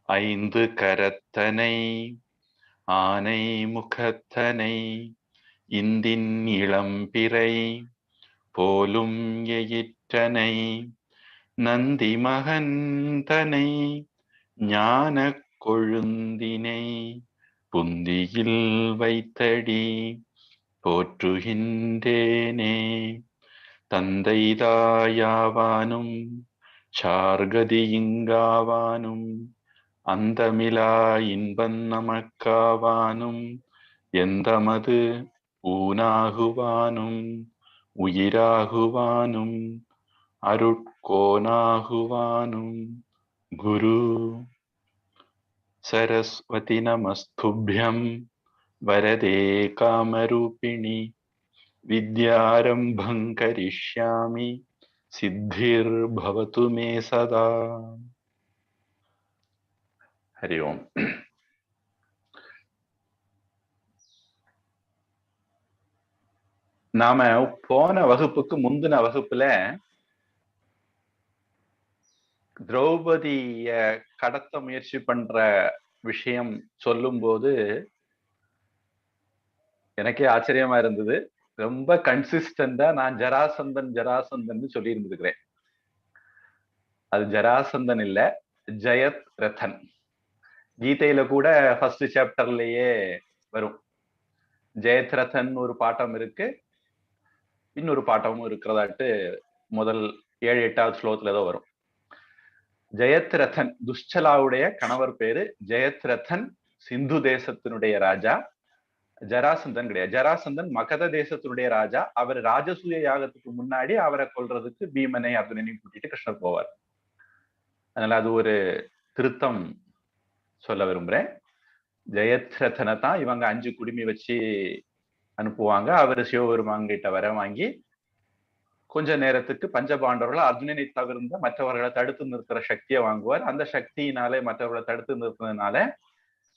ஐந்து கரத்தனை ஆனை முகத்தனை இந்தின் இளம்பிறை போலும் எயிற்றனை நந்தி மகந்தனை ஞான கொழுந்தினை புந்தியில் வைத்தடி போற்றுகின்றேனே. தந்தைதாயாவானும் சார்கதி இங்காவானும் அந்தமிலா இன்பன் நமக்காவானும் எந்தமது ஊனாகுவானும் உயிராகுவானும் அருட்கோனாகுவானும் குரு. சரஸ்வதி நமஸ்துभ्यं வரதே காமரூபிணி வித்யாரம்பं கரிஷ்யாமி சித்திர்பவது மே சதா. ஹரி ஓம். நாம போன வகுப்புக்கு முந்தின வகுப்புல திரௌபதிய கடத்த முயற்சி பண்ற விஷயம் சொல்லும் போது எனக்கே ஆச்சரியமா இருந்தது. ரொம்ப கன்சிஸ்டண்டா நான் ஜராசந்தன் சொல்லி இருந்திருக்கிறேன். அது ஜராசந்தன் இல்ல, ஜெயத் ரதன். கீதையில கூட ஃபர்ஸ்ட் சாப்டர்லயே வரும். ஜெயத் ரதன் ஒரு பாட்டம் இருக்கு, இன்னொரு பாட்டமும் இருக்கிறதாட்டு முதல் 7-8வது ஸ்லோகத்துல ஏதோ வரும். ஜெயத் ரதன் துஷ்சலாவுடைய கணவர் பேரு ஜெயத் ரதன், சிந்து தேசத்தினுடைய ராஜா. ஜராசந்தன் கிடையாது. ஜராசந்தன் மகத தேசத்தினுடைய ராஜா. அவர் ராஜசூய யாகத்துக்கு முன்னாடி அவரை கொல்றதுக்கு பீமனை அர்ஜுனனையும் கூட்டிட்டு கிருஷ்ணர் போவார். அதனால அது ஒரு திருத்தம் சொல்ல விரும்புறேன். ஜெயத் ரதனை தான் இவங்க 5 குடுமி வச்சு அனுப்புவாங்க. அவர் சிவபெருமான் கிட்ட வர வாங்கி கொஞ்ச நேரத்துக்கு பஞ்சபாண்டவர்கள் அர்ஜுனனை தவிர்ந்த மற்றவர்களை தடுத்து நிறுத்துற சக்தியை வாங்குவார். அந்த சக்தியினாலே மற்றவர்களை தடுத்து நிறுத்தினதுனால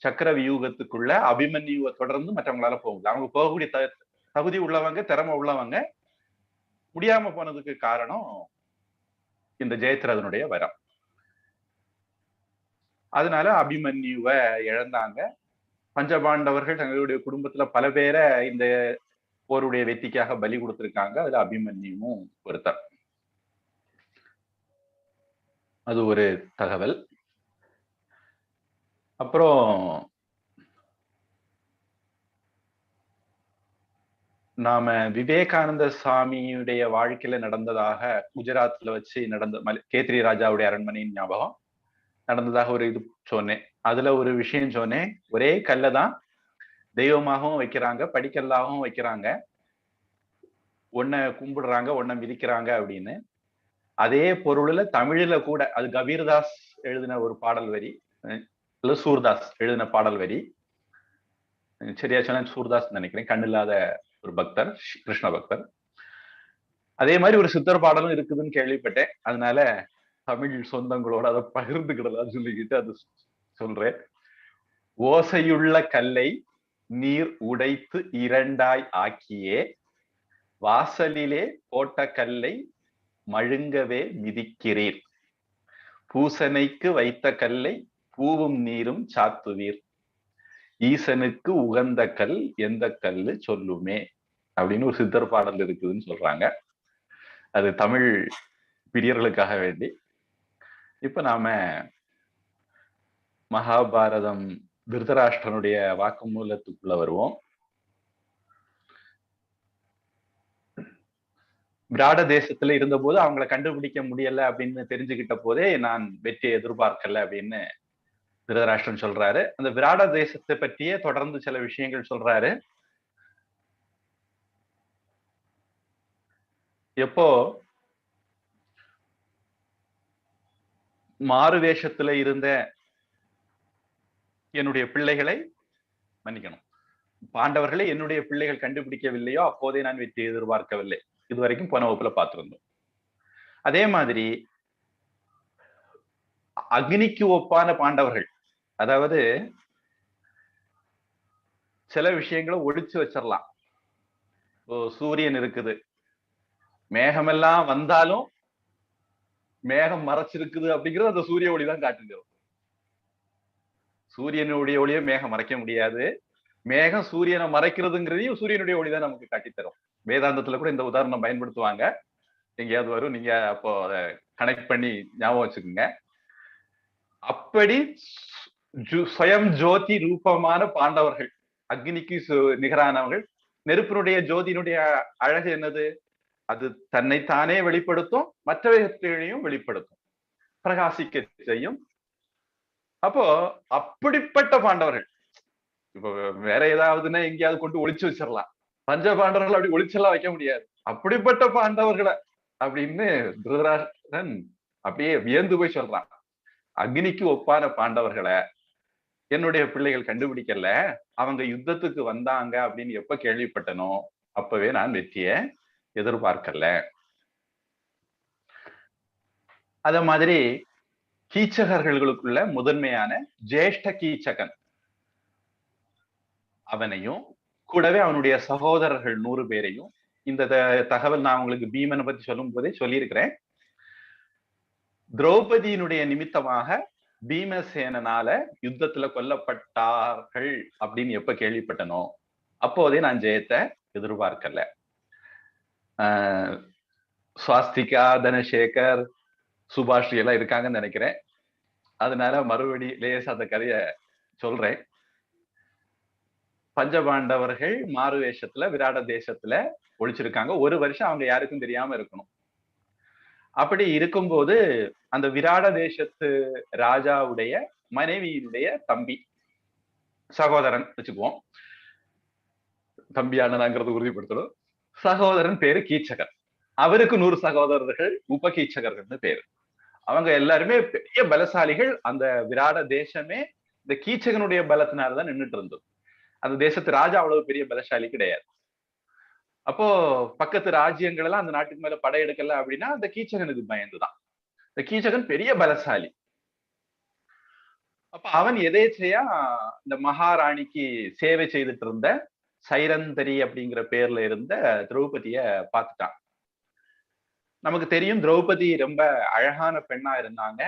சக்கர வியூகத்துக்குள்ள அபிமன்யுவை தொடர்ந்து மற்றவங்களால போக முடியல. அவங்க போகக்கூடிய தகுதி உள்ளவங்க, திறமை உள்ளவங்க, முடியாம போனதுக்கு காரணம் இந்த ஜெயத்ரதனுடைய வரம். அதனால அபிமன்யுவை இழந்தாங்க. பஞ்சபாண்டவர்கள் தங்களுடைய குடும்பத்துல பல பேரை இந்த போருடைய வெற்றிக்காக பலி கொடுத்திருக்காங்க. அதுல அபிமன்யுவும் ஒருத்தர். அது ஒரு தகவல். அப்புறம் நாம விவேகானந்த சுவாமியுடைய வாழ்க்கையில நடந்ததாக குஜராத்ல வச்சு நடந்த கேத்ரி ராஜாவுடைய அரண்மனையின் ஞாபகம் நடந்ததாக ஒரு இது சொன்னேன். அதுல ஒரு விஷயம் சொன்னேன். ஒரே கல்லை தான் தெய்வமாகவும் வைக்கிறாங்க, படிக்கல்லாகவும் வைக்கிறாங்க, ஒன்ன கும்பிடுறாங்க, ஒன்ன மிதிக்கிறாங்க அப்படின்னு. அதே பொருள்ல தமிழ்ல கூட அது கபீர்தாஸ் எழுதின ஒரு பாடல் வரி, சூர்தாஸ் எழுதின பாடல் வரி. சரியா சொன்ன சூர்தாஸ் நினைக்கிறேன். கண்ணில்லாத ஒரு பக்தர், கிருஷ்ண பக்தர். அதே மாதிரி ஒரு சித்தர் பாடலும் இருக்குதுன்னு கேள்விப்பட்டேன். அதனால தமிழ் சொந்தங்களோட அதை பகிர்ந்துக்கிடலாம் சொல்லிக்கிட்டு அது சொல்றேன். ஓசையுள்ள கல்லை நீர் உடைத்து 2ஆய் ஆக்கியே வாசலிலே போட்ட கல்லை மழுங்கவே மிதிக்கிறீர். பூசனைக்கு வைத்த கல்லை பூவும் நீரும் சாத்துவீர். ஈசனுக்கு உகந்த கல் எந்த கல்லு சொல்லுமே அப்படின்னு ஒரு சித்தர் பாடல் இருக்குதுன்னு சொல்றாங்க. அது தமிழ் பிரியர்களுக்காக வேண்டி. இப்ப நாம மகாபாரதம் திருதராஷ்டிரனுடைய வாக்குமூலத்துக்குள்ள வருவோம். விராட தேசத்துல இருந்த போது அவங்களை கண்டுபிடிக்க முடியல அப்படின்னு தெரிஞ்சுக்கிட்ட போதே நான் வெற்றியை எதிர்பார்க்கல அப்படின்னு திருதராஷ்டிரன் சொல்றாரு. அந்த விராட தேசத்தை பற்றியே தொடர்ந்து சில விஷயங்கள் சொல்றாரு. எப்போ மாறு வேஷத்துல இருந்த என்னுடைய பிள்ளைகளை மன்னிக்கணும், பாண்டவர்களை என்னுடைய பிள்ளைகள் கண்டுபிடிக்கவில்லையோ அப்போதே நான் வெற்றி எதிர்பார்க்கவில்லை. இதுவரைக்கும் போன வகுப்புல பார்த்திருந்தோம். அதே மாதிரி அக்னிக்கு ஒப்பான பாண்டவர்கள், அதாவது சில விஷயங்களை ஒழிச்சு வச்சிடலாம். சூரியன் இருக்குது, மேகமெல்லாம் வந்தாலும் மேகம் மறைச்சிருக்குது அப்படிங்கிறது அந்த சூரிய ஒளி தான் காட்டுகிறது. சூரியனுடைய ஒளியை மேகம் மறைக்க முடியாது. மேகம் சூரியனை மறைக்கிறதுங்கிறதையும் சூரியனுடைய ஒளிதான் நமக்கு காட்டித்தரும். வேதாந்தத்துல கூட இந்த உதாரணம் பயன்படுத்துவாங்க. எங்கேயாவது வரும், நீங்க அப்போ அதை கனெக்ட் பண்ணி ஞாபகம் வச்சுக்கோங்க. அப்படி ஸ்வயம் ஜோதி ரூபமான பாண்டவர்கள், அக்னிக்கு நிகரானவர்கள். நெருப்பினுடைய ஜோதியினுடைய அழகு என்னது? அது தன்னைத்தானே வெளிப்படுத்தும், மற்றவர்களையும் வெளிப்படுத்தும், பிரகாசிக்க செய்யும். அப்போ அப்படிப்பட்ட பாண்டவர்கள், இப்ப வேற ஏதாவதுன்னா எங்கேயாவது கொண்டு ஒளிச்சு வச்சிடலாம். பஞ்ச பாண்டவர்கள் அப்படி ஒளிச்செல்லாம் வைக்க முடியாது. அப்படிப்பட்ட பாண்டவர்களை அப்படின்னு திருதராஷ்டிரன் அப்படியே வியந்து போய் சொல்றான். அக்னிக்கு ஒப்பான பாண்டவர்களை என்னுடைய பிள்ளைகள் கண்டுபிடிக்கல, அவங்க யுத்தத்துக்கு வந்தாங்க அப்படின்னு எப்ப கேள்விப்பட்டனோ அப்பவே நான் வெற்றிய எதிர்பார்க்கல. அத மாதிரி கீச்சகர்களுக்குள்ள முதன்மையான ஜேஷ்ட கீச்சகன், அவனையும் கூடவே அவனுடைய சகோதரர்கள் 100 பேரையும், இந்த தகவல் நான் உங்களுக்கு பீமனை பத்தி சொல்லும் போதே சொல்லியிருக்கிறேன். திரௌபதியினுடைய நிமித்தமாக பீமசேனனால யுத்தத்துல கொல்லப்பட்டார்கள் அப்படின்னு எப்ப கேள்விப்பட்டனோ அப்போதே நான் ஜெயத்தை எதிர்பார்க்கல. சுவாஸ்திகா, தனசேகர், சுபாஷ் எல்லாம் இருக்காங்கன்னு நினைக்கிறேன். அதனால மறுபடி லேசா அந்த கதைய சொல்றேன். பஞ்சபாண்டவர்கள் மாறு வேஷத்துல விராட தேசத்துல ஒழிச்சிருக்காங்க. 1 வருஷம் அவங்க யாருக்கும் தெரியாம இருக்கணும். அப்படி இருக்கும்போது அந்த விராட தேசத்து ராஜாவுடைய மனைவியினுடைய தம்பி, சகோதரன் வச்சுக்குவோம், தம்பியானதாங்கிறது உறுதிப்படுத்தணும். சகோதரன் பேரு கீச்சகர். அவருக்கு 100 சகோதரர்கள் உபகீச்சகர்கள்னு பேரு. அவங்க எல்லாருமே பெரிய பலசாலிகள். அந்த விராட தேசமே இந்த கீச்சகனுடைய பலத்தினால்தான் நின்றுட்டு இருந்தது. அந்த தேசத்து ராஜா அவ்வளவு பெரிய பலசாலி கிடையாது. அப்போ பக்கத்து ராஜ்யங்கள் எல்லாம் அந்த நாட்டுக்கு மேல படையெடுக்கல அப்படின்னா அந்த கீச்சகனுக்கு பயந்துதான். இந்த கீச்சகன் பெரிய பலசாலி. அப்ப அவன் எதேச்சையா இந்த மகாராணிக்கு சேவை செய்துட்டு இருந்த சைரந்தரி அப்படிங்கிற பேர்ல இருந்த திரௌபதிய பார்த்துட்டான். நமக்கு தெரியும் திரௌபதி ரொம்ப அழகான பெண்ணா இருந்தாங்க.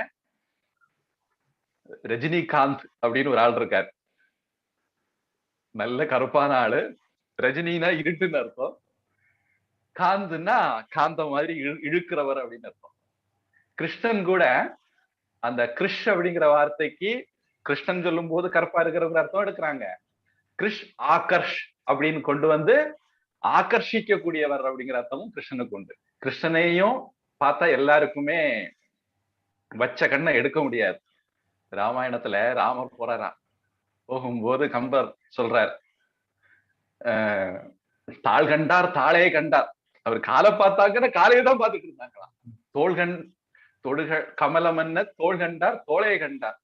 ரஜினிகாந்த் அப்படின்னு ஒரு ஆள் இருக்காரு, நல்ல கருப்பான ஆளு. ரஜினினா இருட்டுன்னு அர்த்தம், காந்துன்னா காந்த மாதிரி இழுக்கிறவர் அப்படின்னு அர்த்தம். கிருஷ்ணன் கூட அந்த கிருஷ் அப்படிங்கிற வார்த்தைக்கு கிருஷ்ணன் சொல்லும் போது கருப்பா இருக்கிறவங்க அர்த்தம் எடுக்கிறாங்க. கிருஷ் ஆகர்ஷ் அப்படின்னு கொண்டு வந்து ஆகர்ஷிக்க கூடியவர் அப்படிங்கிற அர்த்தமும் கிருஷ்ணனுக்கு உண்டு. கிருஷ்ணனையும் பார்த்தா எல்லாருக்குமே வச்ச கண்ணை எடுக்க முடியாது. ராமாயணத்துல ராமர் போறாரா, போகும்போது கம்பர் சொல்றார், தாள் கண்டார் தாளே கண்டார். அவர் காலை பார்த்தாங்கன்னா காலையை தான் பார்த்துட்டு இருந்தாங்களாம். தொடுகள் கமலமன்ன தோள் கண்டார் தோளையை கண்டார்.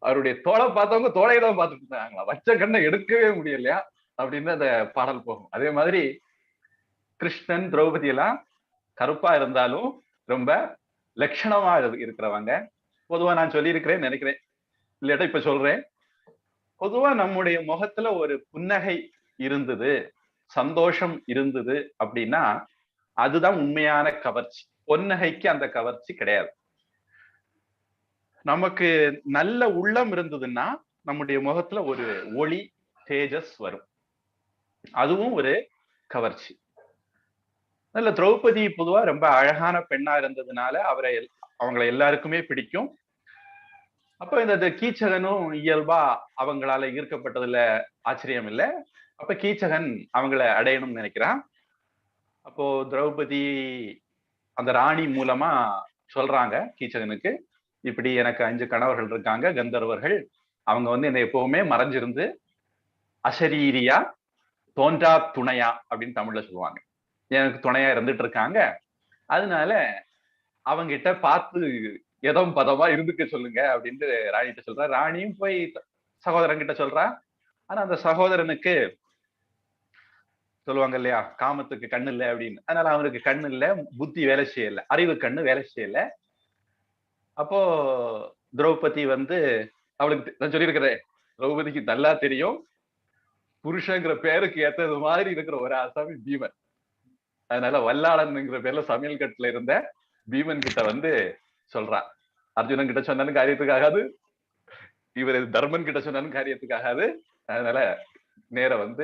அவருடைய தோளை பார்த்தவங்க தோளையை தான் பார்த்துட்டு இருந்தாங்களா, வச்ச கண்ணை எடுக்கவே முடியலையா அப்படின்னு அந்த பாடல் போகும். அதே மாதிரி கிருஷ்ணன் திரௌபதி எல்லாம் கருப்பா இருந்தாலும் ரொம்ப லட்சணமா இருக்கிறவங்க. பொதுவா நான் சொல்லியிருக்கிறேன் நினைக்கிறேன், இல்லாட்டா இப்ப சொல்றேன். பொதுவா நம்முடைய முகத்துல ஒரு புன்னகை இருந்தது, சந்தோஷம் இருந்தது அப்படின்னா அதுதான் உண்மையான கவர்ச்சி. பொன்னகைக்கு அந்த கவர்ச்சி கிடையாது. நமக்கு நல்ல உள்ளம் இருந்ததுன்னா நம்முடைய முகத்துல ஒரு ஒளி தேஜஸ் வரும், அதுவும் ஒரு கவர்ச்சி. நல்ல திரௌபதி பொதுவா ரொம்ப அழகான பெண்ணா இருந்ததுனால அவங்களை எல்லாருக்குமே பிடிக்கும். அப்ப இந்த கீச்சகனும் இயல்பா அவங்களால ஈர்க்கப்பட்டதுல ஆச்சரியம் இல்லை. அப்ப கீச்சகன் அவங்களை அடையணும்னு நினைக்கிறான். அப்போ திரௌபதி அந்த ராணி மூலமா சொல்றாங்க கீச்சகனுக்கு, இப்படி எனக்கு 5 கணவர்கள் இருக்காங்க, கந்தர்வர்கள். அவங்க என்னை எப்பவுமே மறைஞ்சிருந்து அசரீரியா தோன்றா துணையா அப்படின்னு தமிழ்ல சொல்லுவாங்க, எனக்கு துணையா இருந்துட்டு இருக்காங்க. அதனால அவங்கிட்ட பார்த்து எதம் பதமா இருந்துக்க சொல்லுங்க அப்படின்ட்டு ராணிகிட்ட சொல்றா. ராணியும் போய் சகோதரன் கிட்ட சொல்றா. ஆனா அந்த சகோதரனுக்கு சொல்லுவாங்க இல்லையா, காமத்துக்கு கண்ணு இல்லை அப்படின்னு. அதனால அவனுக்கு கண்ணு இல்லை, புத்தி வேலை செய்யல, அறிவு கண்ணு வேலை செய்யல. அப்போ திரௌபதி அவளுக்கு நான் சொல்லியிருக்கிறேன், திரௌபதிக்கு நல்லா தெரியும் புருஷங்கிற பேருக்கு ஏத்தது மாதிரி இருக்கிற ஒரு ஆசாமி பீமன். அதனால வல்லாளன்ங்கிற பேர்ல சமையல் கட்டுல இருந்த பீமன் கிட்ட சொல்றா. அர்ஜுனன் கிட்ட சொன்னாலும் காரியத்துக்காகாது, இவர் தர்மன் கிட்ட சொன்னாலும் காரியத்துக்காகாது. அதனால நேர வந்து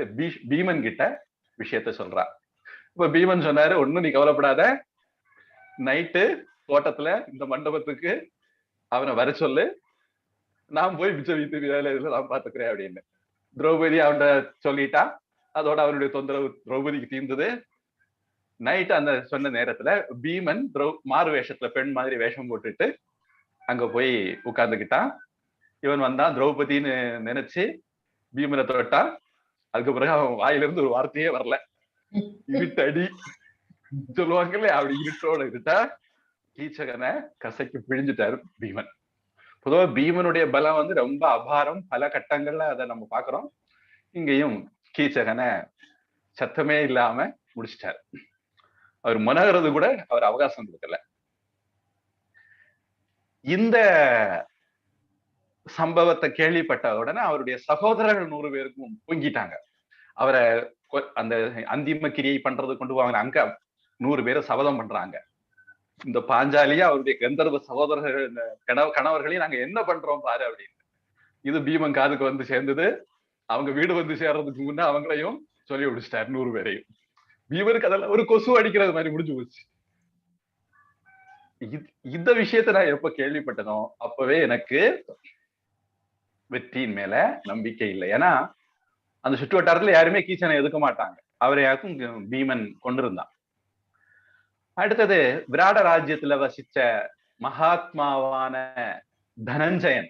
பீமன் கிட்ட விஷயத்த சொல்றா. இப்ப பீமன் சொன்னாரு, ஒண்ணும் நீ கவலைப்படாத, நைட்டு தோட்டத்துல இந்த மண்டபத்துக்கு அவனை வர சொல்லு, நான் போய் மிச்ச வீட்டு வேலை நான் பாத்துக்கிறேன் அப்படின்னு. திரௌபதி அவன்கிட்ட சொல்லிட்டா. அதோட அவனுடைய தொந்தரவு திரௌபதிக்கு தீர்ந்தது. நைட்டு அந்த சொன்ன நேரத்துல பீமன் மாறு வேஷத்துல பெண் மாதிரி வேஷம் போட்டுட்டு அங்க போய் உட்கார்ந்துக்கிட்டான். இவன் வந்தான், திரௌபதினு நினைச்சு பீமனை தொட்டான். அதுக்கு பிறகு அவன் வாயிலிருந்து ஒரு வார்த்தையே வரல. இருட்டடி சொல்லுவாங்கல்ல, அப்படி இருட்டோட இருட்டா கீச்சகனை கசைக்கு பிழிஞ்சுட்டாரு பீமன். பொதுவாக பீமனுடைய பலம் வந்து ரொம்ப அபாரம். பல கட்டங்கள்ல அதை நம்ம பாக்குறோம். இங்கேயும் கீச்சகனை சத்தமே இல்லாம முடிச்சிட்டாரு. அவர் முனகிறது கூட அவர் அவகாசம் கொடுக்கல. இந்த சம்பவத்தை கேள்விப்பட்ட உடனே அவருடைய சகோதரர்கள் 100 பேருக்கும் பொங்கிட்டாங்க. அவரை அந்த அந்திம கிரியை பண்றது கொண்டு வாங்க. அங்க 100 பேரை சபதம் பண்றாங்க. இந்த பாஞ்சாலியா அவருடைய கந்தர்வ சகோதரர்கள் கணவர்களையும் நாங்க என்ன பண்றோம் பாரு அப்படின்னு. இது பீமன் காதுக்கு வந்து சேர்ந்தது. அவங்க வீடு வந்து சேர்றதுக்கு முன்ன அவங்களையும் சொல்லி விடுச்சிட்டாரு 100 பேரையும். பீமனுக்கு அதெல்லாம் ஒரு கொசு அடிக்கிறது மாதிரி முடிஞ்சு போச்சு. இந்த விஷயத்த நான் எப்ப கேள்விப்பட்டனோ அப்பவே எனக்கு வெற்றியின் மேல நம்பிக்கை இல்லை. ஏன்னா அந்த சுற்று வட்டாரத்துல யாருமே கீச்சனை எதுக்க மாட்டாங்க. அவரை யாருக்கும் பீமன் கொண்டிருந்தான். அடுத்தது விராட ராஜ்யத்துல வசிச்ச மகாத்மாவான தனஞ்சயன்,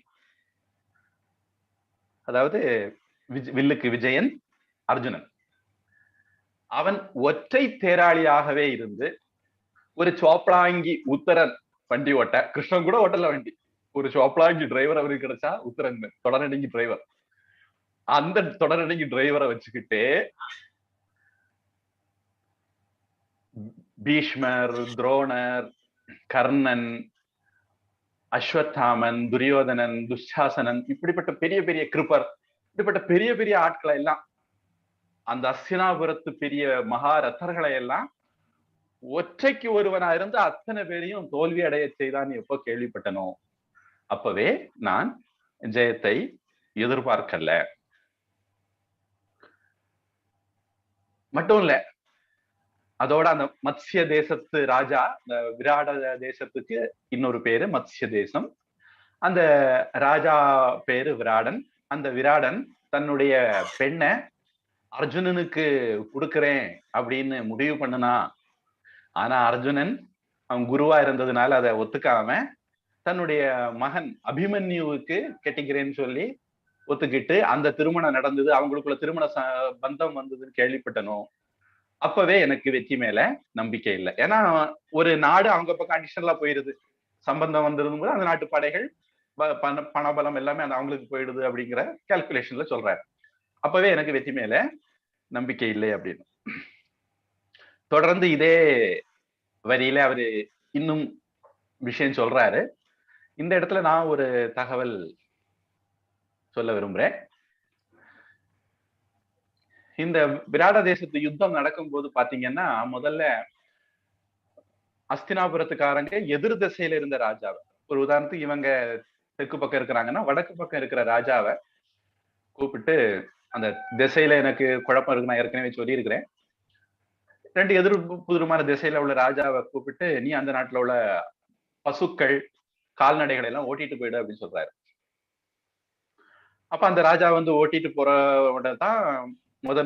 அதாவது வில்லுக்கு விஜயன் அர்ஜுனன், அவன் ஒற்றை தேராளியாகவே இருந்து ஒரு சோப்ளாங்கி உத்தரன் வண்டி ஓட்ட, கிருஷ்ணன் கூட ஓட்டல வண்டி, ஒரு சோப்ளாங்கி டிரைவர் அவருக்கு கிடைச்சா, உத்தரன் தொடரடிங்கி டிரைவர், அந்த தொடரடிங்கி டிரைவரை வச்சுக்கிட்டு பீஷ்மர், துரோணர், கர்ணன், அஸ்வத்தாமன், துரியோதனன், துஷாசனன், இப்படிப்பட்ட பெரிய பெரிய கிருப்பர், இப்படிப்பட்ட பெரிய பெரிய ஆட்களை எல்லாம், அந்த அஸ்தினாபுரத்து பெரிய மகாரத்தர்களை எல்லாம் ஒற்றைக்கு ஒருவனா இருந்து அத்தனை பேரையும் தோல்வி அடைய செய்தான் எப்போ கேள்விப்பட்டனோ அப்பவே நான் ஜெயத்தை எதிர்பார்க்கல. மட்டும் இல்ல, அதோட அந்த மத்ஸ்ய தேசத்து ராஜா, இந்த விராட தேசத்துக்கு இன்னொரு பேரு மத்ஸ்ய தேசம். அந்த ராஜா பேரு விராடன். அந்த விராடன் தன்னுடைய பெண்ணை அர்ஜுனனுக்கு கொடுக்கிறேன் அப்படின்னு முடிவு பண்ணுனா. ஆனா அர்ஜுனன் அவன் குருவா இருந்ததுனால அதை ஒத்துக்காம தன்னுடைய மகன் அபிமன்யுவுக்கு கெட்டிக்கிறேன்னு சொல்லி ஒத்துக்கிட்டு அந்த திருமணம் நடந்தது. அவங்களுக்குள்ள திருமண பந்தம் வந்ததுன்னு கேள்விப்பட்டனோ அப்பவே எனக்கு வெற்றி மேல நம்பிக்கை இல்லை. ஏன்னா ஒரு நாடு அவங்க பக்கம் கண்டிஷன்ல போயிருது, சம்பந்தம் வந்திருக்கும் போது அந்த நாட்டு படைகள் பணபலம் எல்லாமே அந்த அவங்களுக்கு போயிடுது அப்படிங்கிற கால்குலேஷன்ல சொல்றாரு. அப்பவே எனக்கு வெற்றி மேல நம்பிக்கை இல்லை அப்படின்னு. தொடர்ந்து இதே வரியில அவரு இன்னும் விஷயம் சொல்றாரு. இந்த இடத்துல நான் ஒரு தகவல் சொல்ல விரும்புறேன். இந்த விராட தேசத்து யுத்தம் நடக்கும் போது பாத்தீங்கன்னா, முதல்ல அஸ்தினாபுரத்துக்காரங்க எதிர் திசையில இருந்த ராஜாவை, ஒரு உதாரணத்துக்கு இவங்க தெற்கு பக்கம் இருக்கிறாங்கன்னா வடக்கு பக்கம் இருக்கிற ராஜாவை கூப்பிட்டு, அந்த திசையில எனக்கு குழப்பம் இருக்கு, நான் ஏற்கனவே சொல்லி இருக்கிறேன், 2 எதிர் புதிருமான திசையில உள்ள ராஜாவை கூப்பிட்டு, நீ அந்த நாட்டுல உள்ள பசுக்கள் கால்நடைகளை எல்லாம் ஓட்டிட்டு போயிடு அப்படின்னு சொல்றாரு. அப்ப அந்த ராஜா வந்து ஓட்டிட்டு போற தான்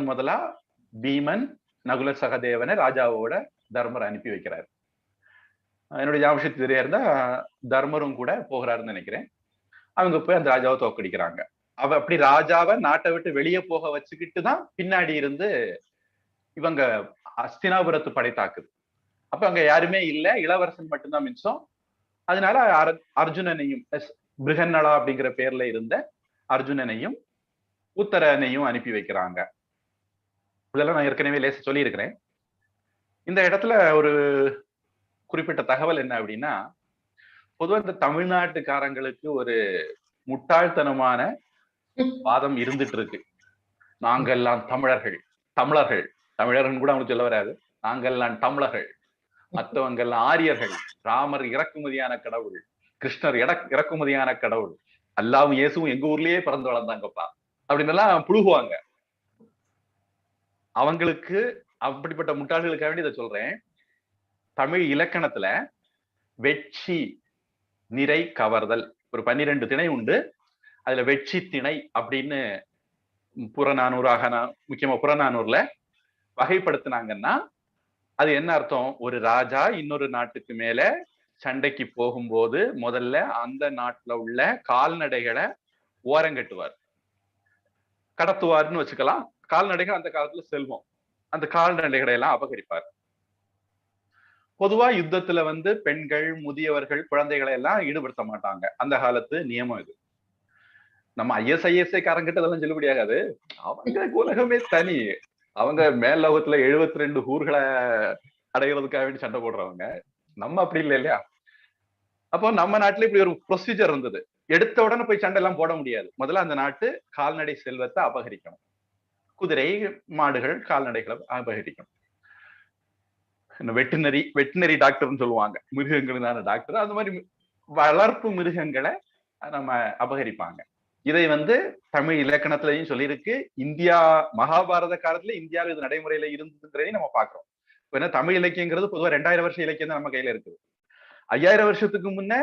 முதலா பீமன் நகுல சகதேவனை ராஜாவோட தர்மர் அனுப்பி வைக்கிறார். என்னுடைய ஞாபகத்துக்கு தெரிய இருந்தா தர்மரும் கூட போகிறாருன்னு நினைக்கிறேன். அவங்க போய் அந்த ராஜாவை தோக்கடிக்கிறாங்க. அப்படி ராஜாவை நாட்டை விட்டு வெளியே போக வச்சுக்கிட்டு தான் பின்னாடி இருந்து இவங்க அஸ்தினாபுரத்து படை தாக்குது. அப்ப அங்க யாருமே இல்ல, இளவரசன் மட்டும்தான் மிச்சம். அதனால அர்ஜுனனையும், பிருகன்னலா அப்படிங்கிற பேர்ல இருந்த அர்ஜுனனையும் உத்தரனையும் அனுப்பி வைக்கிறாங்க. இதெல்லாம் நான் ஏற்கனவே லேச சொல்லி இருக்கிறேன். இந்த இடத்துல ஒரு குறிப்பிட்ட தகவல் என்ன அப்படின்னா, பொதுவாக இந்த தமிழ்நாட்டுக்காரங்களுக்கு ஒரு முட்டாள்தனமான வாதம் இருந்துட்டு இருக்கு. நாங்கெல்லாம் தமிழர்கள், தமிழர்கள் கூட அவங்களுக்கு சொல்ல வராது, நாங்கெல்லாம் தமிழர்கள், மற்றவங்க எல்லாம் ஆரியர்கள், ராமர் இறக்குமதியான கடவுள், கிருஷ்ணர் இறக்குமதியான கடவுள், அல்லாவும் இயேசுவும் எங்க ஊர்லயே பிறந்து வளர்ந்தாங்கப்பா அப்படின்னு எல்லாம் புழுகுவாங்க. அவங்களுக்கு, அப்படிப்பட்ட முட்டாள்களுக்காக வேண்டி இதை சொல்றேன். தமிழ் இலக்கணத்துல வெட்சி, நிறை, கவர்தல் ஒரு 12 திணை உண்டு. அதுல வெட்சி திணை அப்படின்னு புறநானூறாக, முக்கியமா புறநானூர்ல வகைப்படுத்தினாங்கன்னா அது என்ன அர்த்தம்? ஒரு ராஜா இன்னொரு நாட்டுக்கு மேல சண்டைக்கு போகும்போது முதல்ல அந்த நாட்டுல உள்ள கால்நடைகளை ஓரங்கட்டுவார், கடத்துவார்னு வச்சுக்கலாம். கால்நடைகள் அந்த காலத்துல செல்வம், அந்த கால்நடைகளை எல்லாம் அபகரிப்பார். பொதுவா யுத்தத்துல பெண்கள், முதியவர்கள், குழந்தைகளை எல்லாம் ஈடுபடுத்த மாட்டாங்க. அந்த காலத்து நியமம் இது. நம்ம ISIS காரங்கிட்ட அதெல்லாம் செல்லுபடியாகாது. அவங்க உலகமே தனி. அவங்க மேல் லோகத்துல 72 ஊர்களை அடைகிறதுக்காக வேண்டி சண்டை போடுறவங்க. நம்ம அப்படி இல்லை இல்லையா? அப்போ நம்ம நாட்டுல இப்படி ஒரு ப்ரொசீஜர் இருந்தது. எடுத்த உடனே போய் சண்டை எல்லாம் போட முடியாது. முதல்ல அந்த நாட்டு கால்நடை செல்வத்தை அபகரிக்கணும். குதிரை, மாடுகள், கால்நடைகளை அபகரிக்கணும். வெட்டினரி டாக்டர்னு சொல்லுவாங்க, மிருகங்களுக்கான டாக்டர். அந்த மாதிரி வளர்ப்பு மிருகங்களை நம்ம அபகரிப்பாங்க. இதை தமிழ் இலக்கணத்திலையும் சொல்லியிருக்கு. இந்தியா மகாபாரத காலத்துல இந்தியாவில் இது நடைமுறையில இருந்ததுங்கிறதையும் நம்ம பாக்குறோம். ஏன்னா தமிழ் இலக்கியங்கிறது பொதுவா 2000 வருஷம் இலக்கியம் தான் நம்ம கையில இருக்குது. 5000 வருஷத்துக்கு முன்ன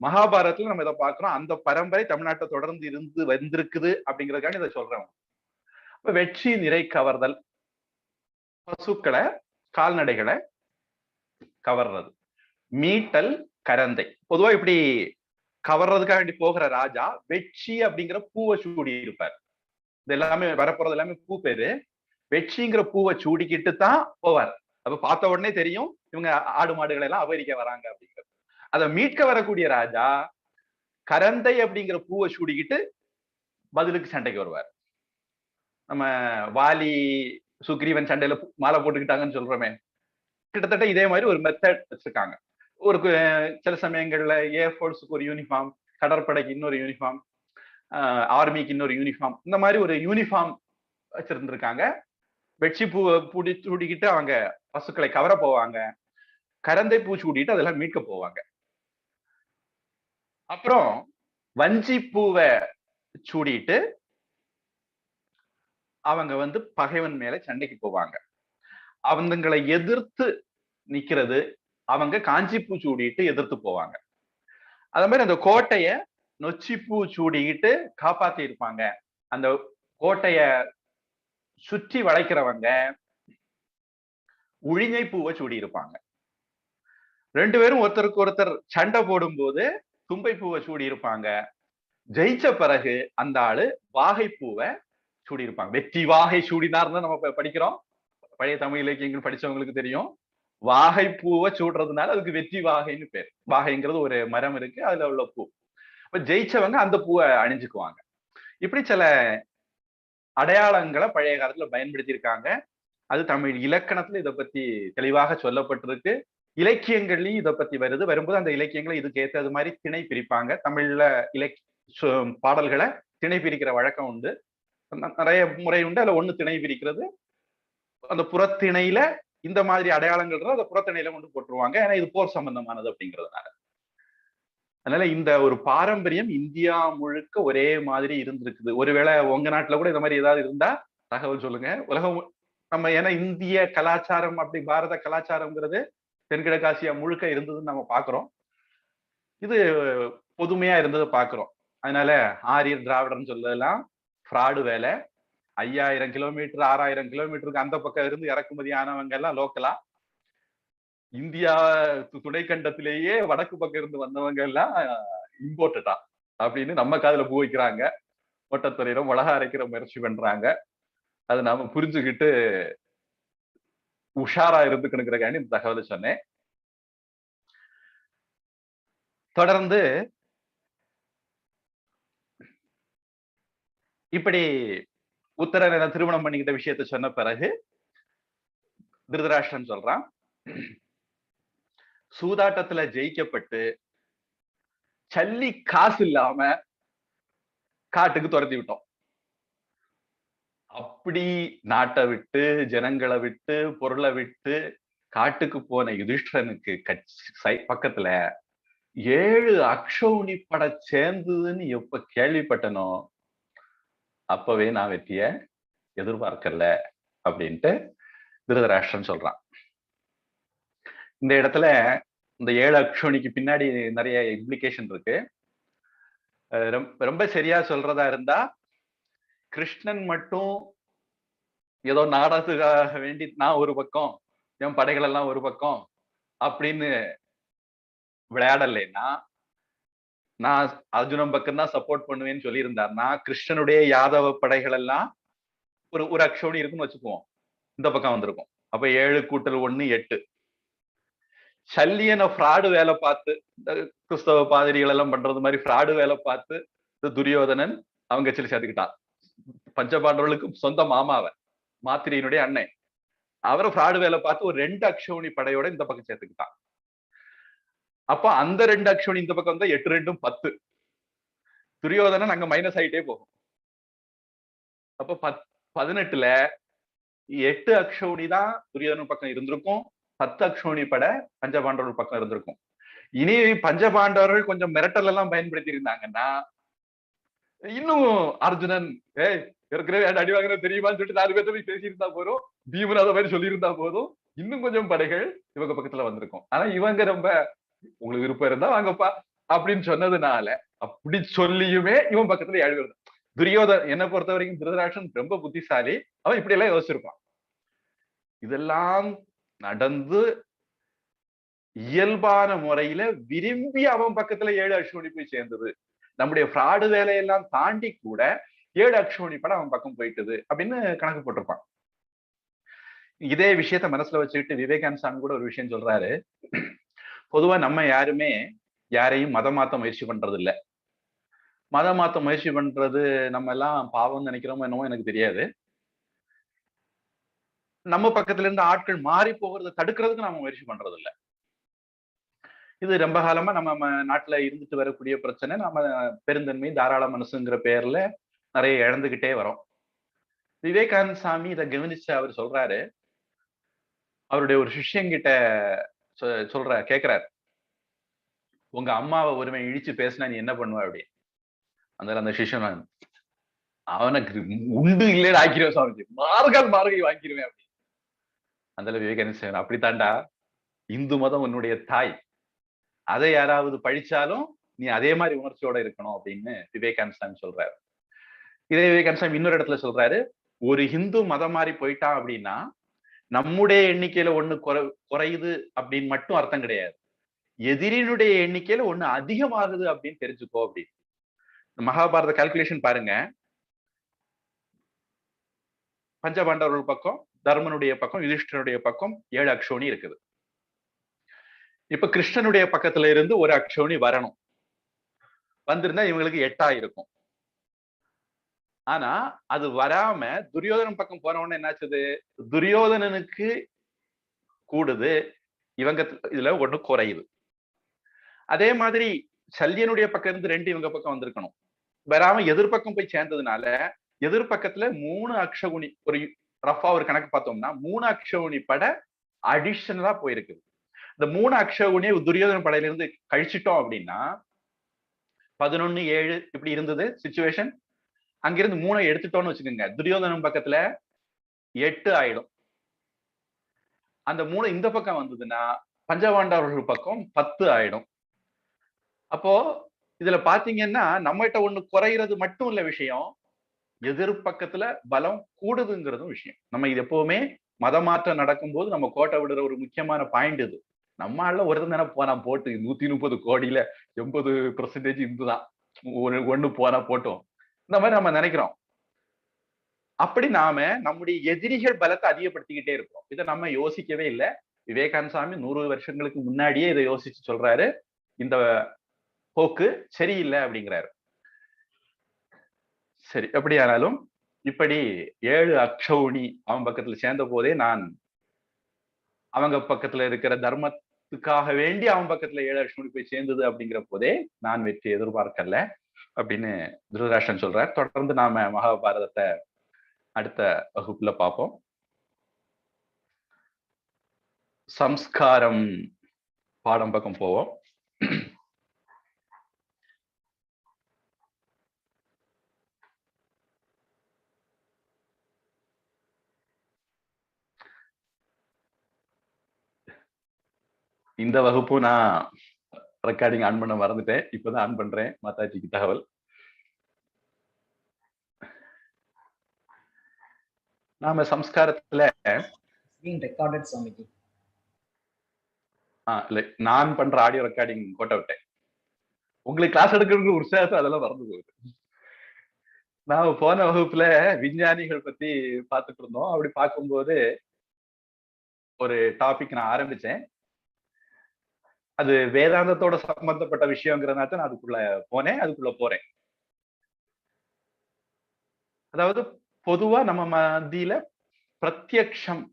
மகாபாரதத்துல நம்ம இதை பார்க்கிறோம். அந்த பரம்பரை தமிழ்நாட்டை தொடர்ந்து இருந்து வந்திருக்குது அப்படிங்கிறதுக்காக இதை சொல்றேன். வெட்சி, நிறை, கவர்தல், பசுக்களை, கால்நடைகளை கவர்றது. மீட்டல், கரந்தை. பொதுவா இப்படி கவர்றதுக்காக வேண்டி போகிற ராஜா வெட்சி அப்படிங்கிற பூவை சூடி இருப்பார். இது எல்லாமே வரப்போறது எல்லாமே பூ பேரு. வெட்சிங்கிற பூவை சூடிக்கிட்டு தான் போவார். அப்ப பார்த்த உடனே தெரியும் இவங்க ஆடு மாடுகளை எல்லாம் அபகரிக்க வராங்க அப்படிங்கிறது. அதை மீட்க வரக்கூடிய ராஜா கரந்தை அப்படிங்கிற பூவை சூடிக்கிட்டு பதிலுக்கு சண்டைக்கு வருவார். நம்ம வாலி, சுக்ரீவன் சண்டையில மாலை போட்டுக்கிட்டாங்கன்னு சொல்றோமே, கிட்டத்தட்ட இதே மாதிரி ஒரு மெத்தட் வச்சிருக்காங்க. ஒரு சில சமயங்கள்ல ஏர்ஃபோர்ஸுக்கு ஒரு யூனிஃபார்ம், கடற்படைக்கு இன்னொரு யூனிஃபார்ம், ஆர்மிக்கு இன்னொரு யூனிஃபார்ம், இந்த மாதிரி ஒரு யூனிஃபார்ம் வச்சிருந்திருக்காங்க. வெட்சி பூவை சூடிக்கிட்டு அவங்க பசுக்களை கவர போவாங்க. கரந்தை பூ சூடிட்டு அதெல்லாம் மீட்க போவாங்க. அப்புறம் வஞ்சி பூவை சூடிட்டு அவங்க பகைவன் மேல சண்டைக்கு போவாங்க. அவங்களை எதிர்த்து நிக்கிறது அவங்க காஞ்சிப்பூ சூடிட்டு எதிர்த்து போவாங்க. அதே மாதிரி அந்த கோட்டைய நொச்சிப்பூ சூடிக்கிட்டு காப்பாத்தி இருப்பாங்க. அந்த கோட்டைய சுற்றி வளைக்கிறவங்க உழிஞை பூவை சூடி இருப்பாங்க. 2 பேரும் ஒருத்தருக்கு ஒருத்தர் சண்டை போடும்போது தும்பை பூவை சூடி இருப்பாங்க. ஜெயிச்ச பிறகு அந்த ஆளு வாகை பூவை சூடி இருப்பாங்க. வெற்றி வாகை சூடினார்னு நம்ம படிக்கிறோம். பழைய தமிழ் இலக்கியங்கள் படிச்சவங்களுக்கு தெரியும். வாகை பூவை சூடுறதுனால அதுக்கு வெற்றி வாகைன்னு பேர். வாகைங்கிறது ஒரு மரம் இருக்கு, அதுல உள்ள பூ. இப்ப ஜெயிச்சவங்க அந்த பூவை அணிஞ்சுக்குவாங்க. இப்படி சில அடையாளங்களை பழைய காலத்துல பயன்படுத்தியிருக்காங்க. அது தமிழ் இலக்கணத்துல இதை பத்தி தெளிவாக சொல்லப்பட்டிருக்கு. இலக்கியங்கள்லயும் இதை பத்தி வரும்போது அந்த இலக்கியங்களை இதுக்கு ஏற்றது மாதிரி திணை பிரிப்பாங்க. தமிழ்ல பாடல்களை திணை பிரிக்கிற வழக்கம் உண்டு. நிறைய முறை உண்டு. அதுல ஒண்ணு திணை பிரிக்கிறது. அந்த புறத்திணையில இந்த மாதிரி அடையாளங்கள் அந்த புறத்திணையில கொண்டு போட்டுருவாங்க. ஏன்னா இது போர் சம்பந்தமானது அப்படிங்கிறதுனால. அதனால இந்த ஒரு பாரம்பரியம் இந்தியா முழுக்க ஒரே மாதிரி இருந்திருக்குது. ஒருவேளை உங்க நாட்டுல கூட இந்த மாதிரி ஏதாவது இருந்தா தகவல் சொல்லுங்க. உலகம் நம்ம ஏன்னா இந்திய கலாச்சாரம் அப்படி பாரத கலாச்சாரம்ங்கிறது தென்கிழக்காசியா முழுக்க இருந்ததுன்னு நம்ம பாக்குறோம். இது பொதுமையா இருந்ததை பாக்குறோம். அதனால ஆரியர் திராவிடர்னு சொல்லலாம் ஃப்ராடு வேலை. 5000 கிலோமீட்டர் 6000 கிலோமீட்டருக்கு அந்த பக்கம் இருந்து இறக்குமதி ஆனவங்க எல்லாம் லோக்கலா, இந்தியா துணைக்கண்டத்திலேயே வடக்கு பக்கம் இருந்து வந்தவங்க எல்லாம் இம்போர்ட்டடா அப்படின்னு நம்ம காதுல பூ வைக்கிறாங்க. ஓட்டத்துறையில மிளகா அரைக்கிற முயற்சி பண்றாங்க. அதை நாம புரிஞ்சுக்கிட்டு உஷாரா இருந்துக்கணுங்கிறக்காண்டி இந்த தகவலை சொன்னேன். தொடர்ந்து இப்படி உத்தரனை திருமணம் பண்ணிக்கிட்ட விஷயத்த சொன்ன பிறகு திருதராஷ்டிரன் சொல்றான், சூதாட்டத்துல ஜெயிக்கப்பட்டு சல்லி காசு இல்லாம காட்டுக்கு துரத்தி விட்டோம். அப்படி நாட்டை விட்டு, ஜனங்களை விட்டு, பொருளை விட்டு, காட்டுக்கு போன யுதிஷ்டனுக்கு பக்கத்துல 7 அக்ஷௌணி பட சேர்ந்ததுன்னு எப்ப கேள்விப்பட்டனோ அப்பவே நான் வெற்றிய எதிர்பார்க்கல அப்படின்ட்டு திருதராஷ்டிரன் சொல்றான். இந்த இடத்துல இந்த 7 அக்ஷௌணிக்கு பின்னாடி நிறைய இம்ப்ளிகேஷன் இருக்கு. ரொம்ப சரியா சொல்றதா இருந்தா கிருஷ்ணன் மட்டும் ஏதோ நாடகத்துக்காக வேண்டி நான் ஒரு பக்கம் என் படைகள் எல்லாம் ஒரு பக்கம் அப்படின்னு விளையாடலைன்னா, நான் அர்ஜுனன் பக்கம் தான் சப்போர்ட் பண்ணுவேன்னு சொல்லியிருந்தாருன்னா கிருஷ்ணனுடைய யாதவ படைகள் எல்லாம் ஒரு அக்ஷௌணி இருக்குன்னு வச்சுக்குவோம், இந்த பக்கம் வந்திருக்கும். அப்ப 7 கூட்டல் 1 8. சல்லியனை ஃப்ராடு வேலை பார்த்து இந்த கிறிஸ்தவ பாதிரிகள் எல்லாம் பண்றது மாதிரி ஃப்ராடு வேலை பார்த்து இந்த துரியோதனன் அவங்க கட்சியில் சேர்த்துக்கிட்டான். பஞ்சபாண்டவர்களுக்கு சொந்த மாமாவை, மாத்திரையினுடைய அண்ணன், அவரை ஃப்ராடு வேலை பார்த்து ஒரு 2 அக்ஷௌணி படையோட இந்த பக்கம் சேர்த்துக்கிட்டான். அப்ப அந்த 2 அக்ஷௌணி இந்த பக்கம் வந்தா 8 2 10. துரியோதனன் அங்க மைனஸ் ஆயிட்டே போகும். அப்ப 18ல 8 அக்ஷௌணி தான் துரியோதனன் பக்கம் இருந்திருக்கும், 10 அக்ஷௌணி படை பஞ்சபாண்டவர்கள் பக்கம் இருந்திருக்கும். இனி பஞ்சபாண்டவர்கள் கொஞ்சம் மிரட்டல் எல்லாம் பயன்படுத்தி இருந்தாங்கன்னா இன்னும் அர்ஜுனன் ஏற்கனவே அடி வாங்குறது தெரியுமான்னு சொல்லிட்டு 4 பேர்த்த போய் பேசியிருந்தா போதும், பீமன் அதை மாதிரி சொல்லியிருந்தா போதும், இன்னும் கொஞ்சம் படைகள் இவங்க பக்கத்துல வந்திருக்கும். ஆனா இவங்க ரொம்ப உங்களுக்கு விருப்பம் இருந்தா வாங்கப்பா அப்படின்னு சொன்னதுனால அப்படி சொல்லியுமே இவன் பக்கத்துல 7 பேர். துரியோதன் என்னை பொறுத்த வரைக்கும் திருதராஷ்டிரன் ரொம்ப புத்திசாலி, அவன் இப்படி எல்லாம் யோசிச்சிருப்பான். இதெல்லாம் நடந்து இயல்பான முறையில விரும்பி அவன் பக்கத்துல 7 அக்ஷௌணி போய் சேர்ந்தது. நம்முடைய ஃப்ராடு வேலையெல்லாம் தாண்டி கூட 7 அக்ஷௌணி படம் அவன் பக்கம் போயிட்டது அப்படின்னு கணக்கு போட்டிருப்பான். இதே விஷயத்த மனசுல வச்சுக்கிட்டு விவேகானந்த சாமி கூட ஒரு விஷயம் சொல்றாரு. பொதுவா நம்ம யாருமே யாரையும் மதம் மாத்த முயற்சி பண்றது இல்ல. மதம் மாத்த முயற்சி பண்றது நம்ம எல்லாம் பாவம்னு நினைக்கிறோமோ என்னமோ எனக்கு தெரியாது. நம்ம பக்கத்துல இருந்து ஆட்கள் மாறி போகிறத தடுக்கிறதுக்கு நம்ம முயற்சி பண்றது இல்ல. இது ரொம்ப காலமா நம்ம நாட்டுல இருந்துட்டு வரக்கூடிய பிரச்சனை. நம்ம பெருந்தன்மை தாராள மனசுங்கிற பேர்ல நிறைய இழந்துகிட்டே வரோம். விவேகானந்த சாமி இதை கவனிச்சு அவர் சொல்றாரு, அவருடைய ஒரு சிஷ்யங்கிட்ட கேக்குறாரு, உங்க அம்மாவை ஒருவன் இழிச்சு பேசினா நீ என்ன பண்ணுவ அப்படி? அந்த சிஷ்யன் அவனுக்கு உண்டு இல்லைன்னு ஆக்கிடுவேன் சுவாமிஜி, மார்கை வாங்கிடுவேன் அப்படி. அந்த விவேகானந்த அப்படித்தாண்டா, இந்து மதம் உன்னுடைய தாய், அதை யாராவது பழிச்சாலும் நீ அதே மாதிரி உணர்ச்சியோட இருக்கணும் அப்படின்னு விவேகானந்த சாமி சொல்றாரு. இதே விவேகானந்த சாமி இன்னொரு இடத்துல சொல்றாரு, ஒரு ஹிந்து மதம் மாறி போயிட்டான் அப்படின்னா நம்முடைய எண்ணிக்கையில ஒண்ணு குறையுது அப்படின்னு மட்டும் அர்த்தம் கிடையாது, எதிரினுடைய எண்ணிக்கையில ஒண்ணு அதிகமாகுது அப்படின்னு தெரிஞ்சுக்கோ அப்படின்னு. மகாபாரத கால்குலேஷன் பாருங்க, பஞ்சபாண்டவர்கள் பக்கம், தர்மனுடைய பக்கம், யுதிஷ்டனுடைய பக்கம் 7 அக்ஷௌணி இருக்குது. இப்ப கிருஷ்ணனுடைய பக்கத்துல இருந்து ஒரு அக்ஷௌணி வரணும், வந்திருந்தா இவங்களுக்கு 8 இருக்கும். ஆனா அது வராம துரியோதனன் பக்கம் போனவொன்னு என்னாச்சுது, துரியோதனனுக்கு கூடுது, இவங்க இதுல ஒண்ணு குறையுது. அதே மாதிரி சல்லியனுடைய பக்கம் இருந்து 2 இவங்க பக்கம் வந்திருக்கணும், வராம எதிர்பக்கம் போய் சேர்ந்ததுனால எதிர்பக்கத்துல 3 அக்ஷௌணி, ஒரு ரஃபா ஒரு கணக்கு பார்த்தோம்னா 3 அக்ஷௌணி படை அடிஷனலா போயிருக்கு. இந்த 3 அக்ஷௌணியை துரியோதன படையில இருந்து கழிச்சிட்டோம் அப்படின்னா 11 7 இப்படி இருந்தது சிச்சுவேஷன். அங்கிருந்து 3 எடுத்துட்டோம்னு வச்சுக்கோங்க, துரியோதனன் பக்கத்துல 8 ஆயிடும். அந்த 3 இந்த பக்கம் வந்ததுன்னா பஞ்சபாண்டவர்கள் பக்கம் 10 ஆயிடும். அப்போ இதுல பாத்தீங்கன்னா நம்மகிட்ட ஒண்ணு குறையிறது மட்டும் இல்ல விஷயம், எதிர்பக்கத்துல பலம் கூடுதுங்கிறதும் விஷயம். நம்ம இது எப்பவுமே மதமாற்றம் நடக்கும்போது நம்ம கோட்டை விடுற ஒரு முக்கியமான பாயிண்ட் இது. நம்ம ஆள்ல ஒருத்தன் தானே போனா போட்டு 130 கோடியில 80% இந்துதான், ஒண்ணு போனா போட்டோம், இந்த மாதிரி நம்ம நினைக்கிறோம். அப்படி நாம நம்முடைய எதிரிகள் பலத்தை அதிகப்படுத்திக்கிட்டே இருக்கோம். இதை நம்ம யோசிக்கவே இல்லை. விவேகானந்த சாமி 100 வருஷங்களுக்கு முன்னாடியே இதை யோசிச்சு சொல்றாரு, இந்த போக்கு சரியில்லை அப்படிங்கிறாரு. சரி, எப்படியானாலும் இப்படி 7 அக்ஷௌணி அவன் பக்கத்துல சேர்ந்த போதே நான் அவங்க பக்கத்துல இருக்கிற தர்மத்துக்காக வேண்டி அவன் பக்கத்துல 7 அக்ஷௌணி போய் சேர்ந்தது அப்படிங்கிற போதே நான் வெற்றி எதிர்பார்க்கல அப்படின்னு திருதராஷ்டிரன் சொல்றார். தொடர்ந்து நாம மகாபாரதத்தை அடுத்த வகுப்புல பார்ப்போம். சம்ஸ்காரம் பாடம் பக்கம் போவோம். இந்த வகுப்பும் நான் ரெக்கார்டிங் ஆன் பண்ண மறந்துட்டேன். இப்பதான் ஆன் பண்றேன். மாதாஜிக்கு தகவல். நாம சம்ஸ்காரத்துல நான் பண்ற ஆடியோ ரெக்கார்டிங் போட்ட விட்டேன். உங்களுக்கு கிளாஸ் எடுக்கிறதுக்கு உற்சாகத்தை அதெல்லாம் மறந்து போகுது. நான் போன வகுப்புல விஞ்ஞானிகள் பத்தி பார்த்துட்டு இருந்தோம். அப்படி பார்க்கும்போது ஒரு டாபிக் நான் ஆரம்பிச்சேன். அது வேதாந்தத்தோட சம்பந்தப்பட்ட விஷயங்கிறதுனால நான் அதுக்குள்ள போறேன். அதாவது பொதுவா நம்ம மத்தியில பிரத்யக்ஷம்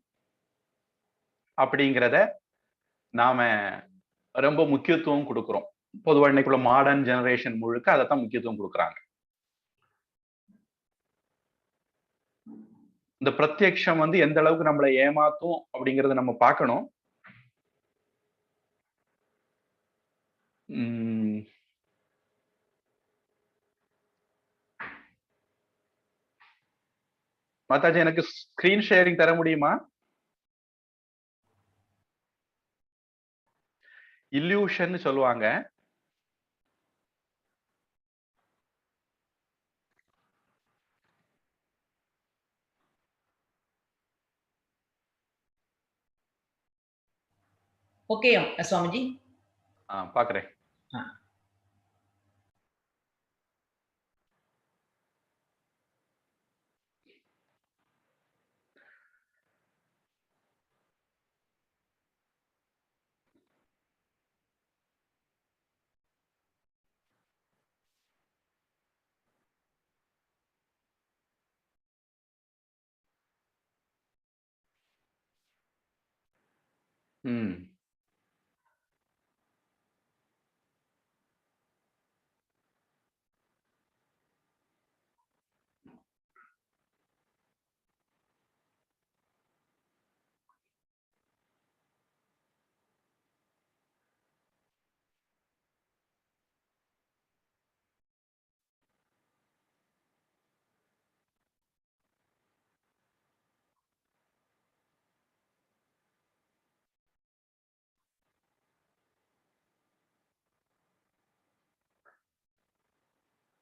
அப்படிங்கிறத நாம ரொம்ப முக்கியத்துவம் கொடுக்கிறோம். பொதுவா இன்னைக்குள்ள மாடர்ன் ஜெனரேஷன் முழுக்க அதைத்தான் முக்கியத்துவம் கொடுக்குறாங்க. இந்த பிரத்யக்ஷம் எந்த அளவுக்கு நம்மளை ஏமாத்தும் அப்படிங்கறத நம்ம பார்க்கணும். மாதாஜி, எனக்கு ஸ்கிரீன் ஷேரிங் தர முடியுமா? இல்யூஷன் சொல்லுவாங்க. ஓகே சுவாமிஜி. பாக்குறேன்.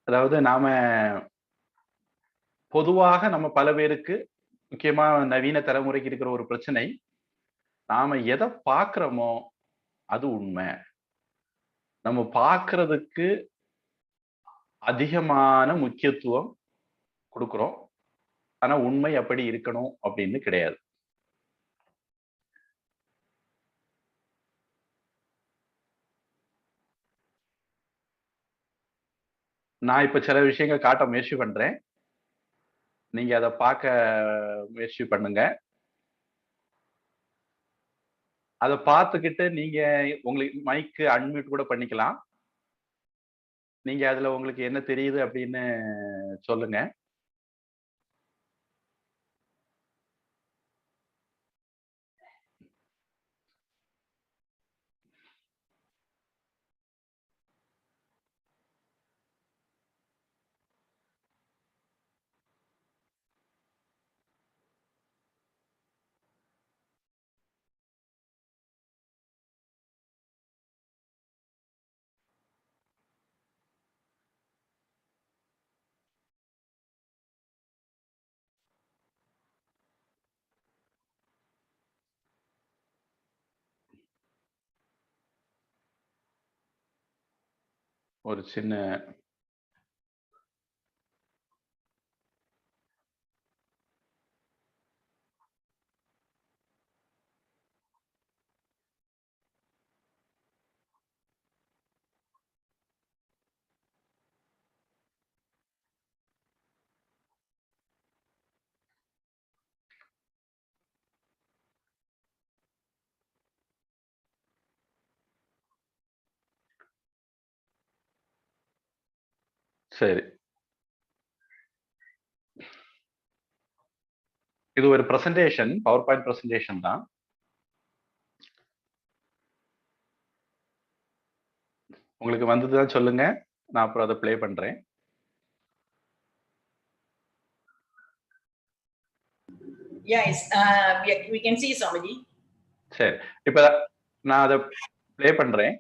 அதாவது நாம பொதுவாக நம்ம பல பேருக்கு, முக்கியமா நவீன தலைமுறைக்கு இருக்கிற ஒரு பிரச்சனை, நாம எதை பார்க்கிறோமோ அது உண்மை. நம்ம பார்க்கறதுக்கு அதிகமான முக்கியத்துவம் கொடுக்கிறோம். ஆனா உண்மை அப்படி இருக்கணும் அப்படின்னு கிடையாது. நான் இப்ப சில விஷயங்கள் காட்ட முயற்சி பண்றேன். நீங்க அதை பார்க்க முயற்சி பண்ணுங்க. அதை பார்த்துக்கிட்டு நீங்க உங்களுக்கு மைக்கு அன்மியூட் கூட பண்ணிக்கலாம். நீங்க அதுல உங்களுக்கு என்ன தெரியுது அப்படின்னு சொல்லுங்க. ஒரு சின்ன சரி, இது ஒரு பிரசன்டேஷன், பவர் பாயிண்ட் பிரசன்டேஷன் தான். உங்களுக்கு வந்ததுதான் சொல்லுங்க, நான் அப்புறம் அதை ப்ளே பண்றேன். Yes, we can see Swamiji. சரி, இப்ப நான் அதை ப்ளே பண்றேன்.